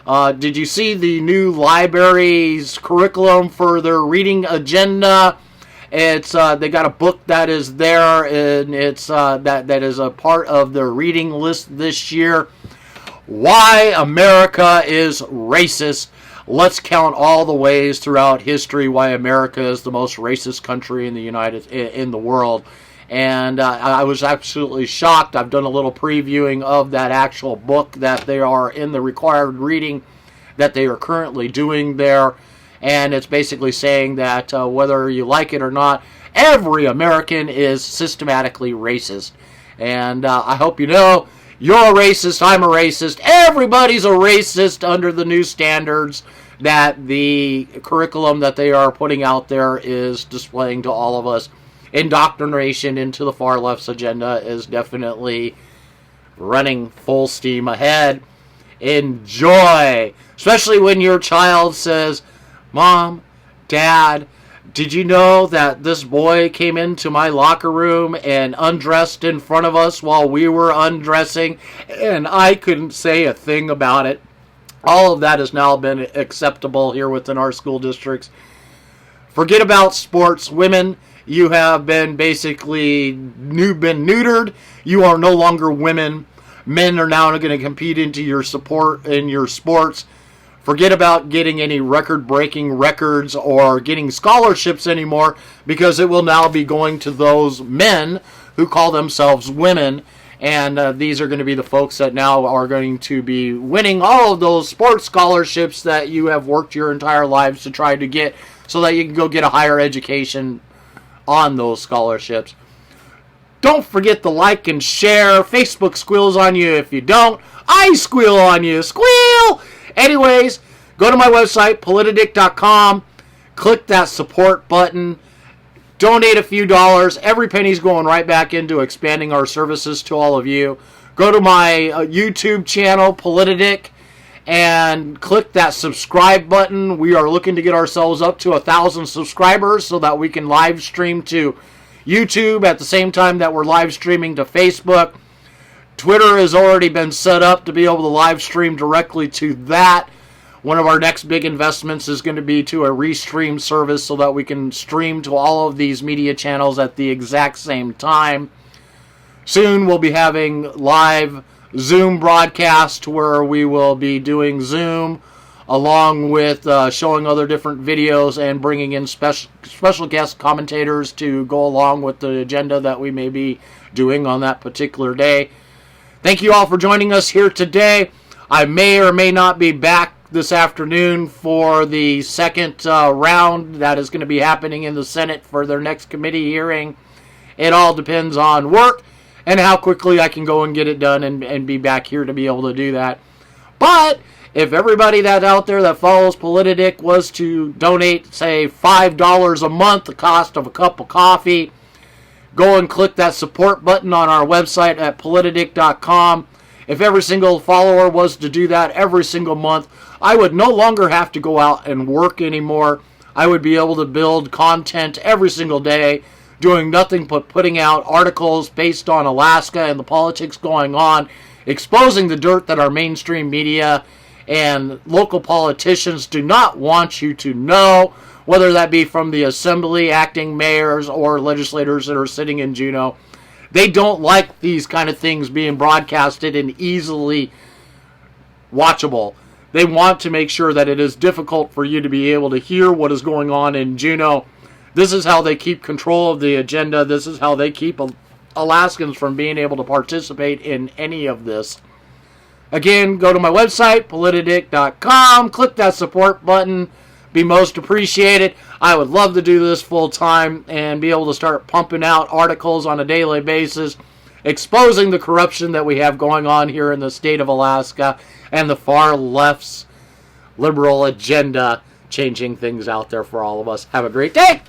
Did you see the new library's curriculum for their reading agenda? It's they got a book that is there, and it's that is a part of their reading list this year. Why America is Racist. Let's count all the ways throughout history why America is the most racist country in the world. And I was absolutely shocked. I've done a little previewing of that actual book that they are in the required reading that they are currently doing there. And it's basically saying that whether you like it or not, every American is systematically racist. And I hope you know, you're a racist, I'm a racist, everybody's a racist under the new standards that the curriculum that they are putting out there is displaying to all of us. Indoctrination into the far left's agenda is definitely running full steam ahead. Enjoy! Especially when your child says, Mom, Dad, did you know that this boy came into my locker room and undressed in front of us while we were undressing, and I couldn't say a thing about it? All of that has now been acceptable here within our school districts. Forget about sports. Women, you have been basically neutered. You are no longer women. Men are now going to compete into your support in your sports. Forget about getting any record-breaking records or getting scholarships anymore, because it will now be going to those men who call themselves women. And these are going to be the folks that now are going to be winning all of those sports scholarships that you have worked your entire lives to try to get, so that you can go get a higher education on those scholarships. Don't forget to like and share. Facebook squeals on you if you don't. I squeal on you. Squeal! Anyways, go to my website, Politadick.com. Click that support button. Donate a few dollars. Every penny's going right back into expanding our services to all of you. Go to my YouTube channel, Politadick, and click that subscribe button. We are looking to get ourselves up to 1,000 subscribers so that we can live stream to YouTube at the same time that we're live streaming to Facebook. Twitter has already been set up to be able to live stream directly to that. One of our next big investments is going to be to a restream service so that we can stream to all of these media channels at the exact same time. Soon we'll be having live Zoom broadcast where we will be doing Zoom along with showing other different videos and bringing in special guest commentators to go along with the agenda that we may be doing on that particular day. Thank you all for joining us here today. I may or may not be back this afternoon for the second round that is going to be happening in the Senate for their next committee hearing. It all depends on work and how quickly I can go and get it done and be back here to be able to do that. But if everybody that's out there that follows Politadick was to donate, say, $5 a month, the cost of a cup of coffee, go and click that support button on our website at politadick.com. If every single follower was to do that every single month, I would no longer have to go out and work anymore. I would be able to build content every single day, doing nothing but putting out articles based on Alaska and the politics going on, exposing the dirt that our mainstream media and local politicians do not want you to know, whether that be from the assembly, acting mayors, or legislators that are sitting in Juneau. They don't like these kind of things being broadcasted and easily watchable. They want to make sure that it is difficult for you to be able to hear what is going on in Juneau. This is how they keep control of the agenda. This is how they keep Alaskans from being able to participate in any of this. Again, go to my website, politadick.com, click that support button. Be most appreciated. I would love to do this full time and be able to start pumping out articles on a daily basis, exposing the corruption that we have going on here in the state of Alaska and the far left's liberal agenda changing things out there for all of us. Have a great day.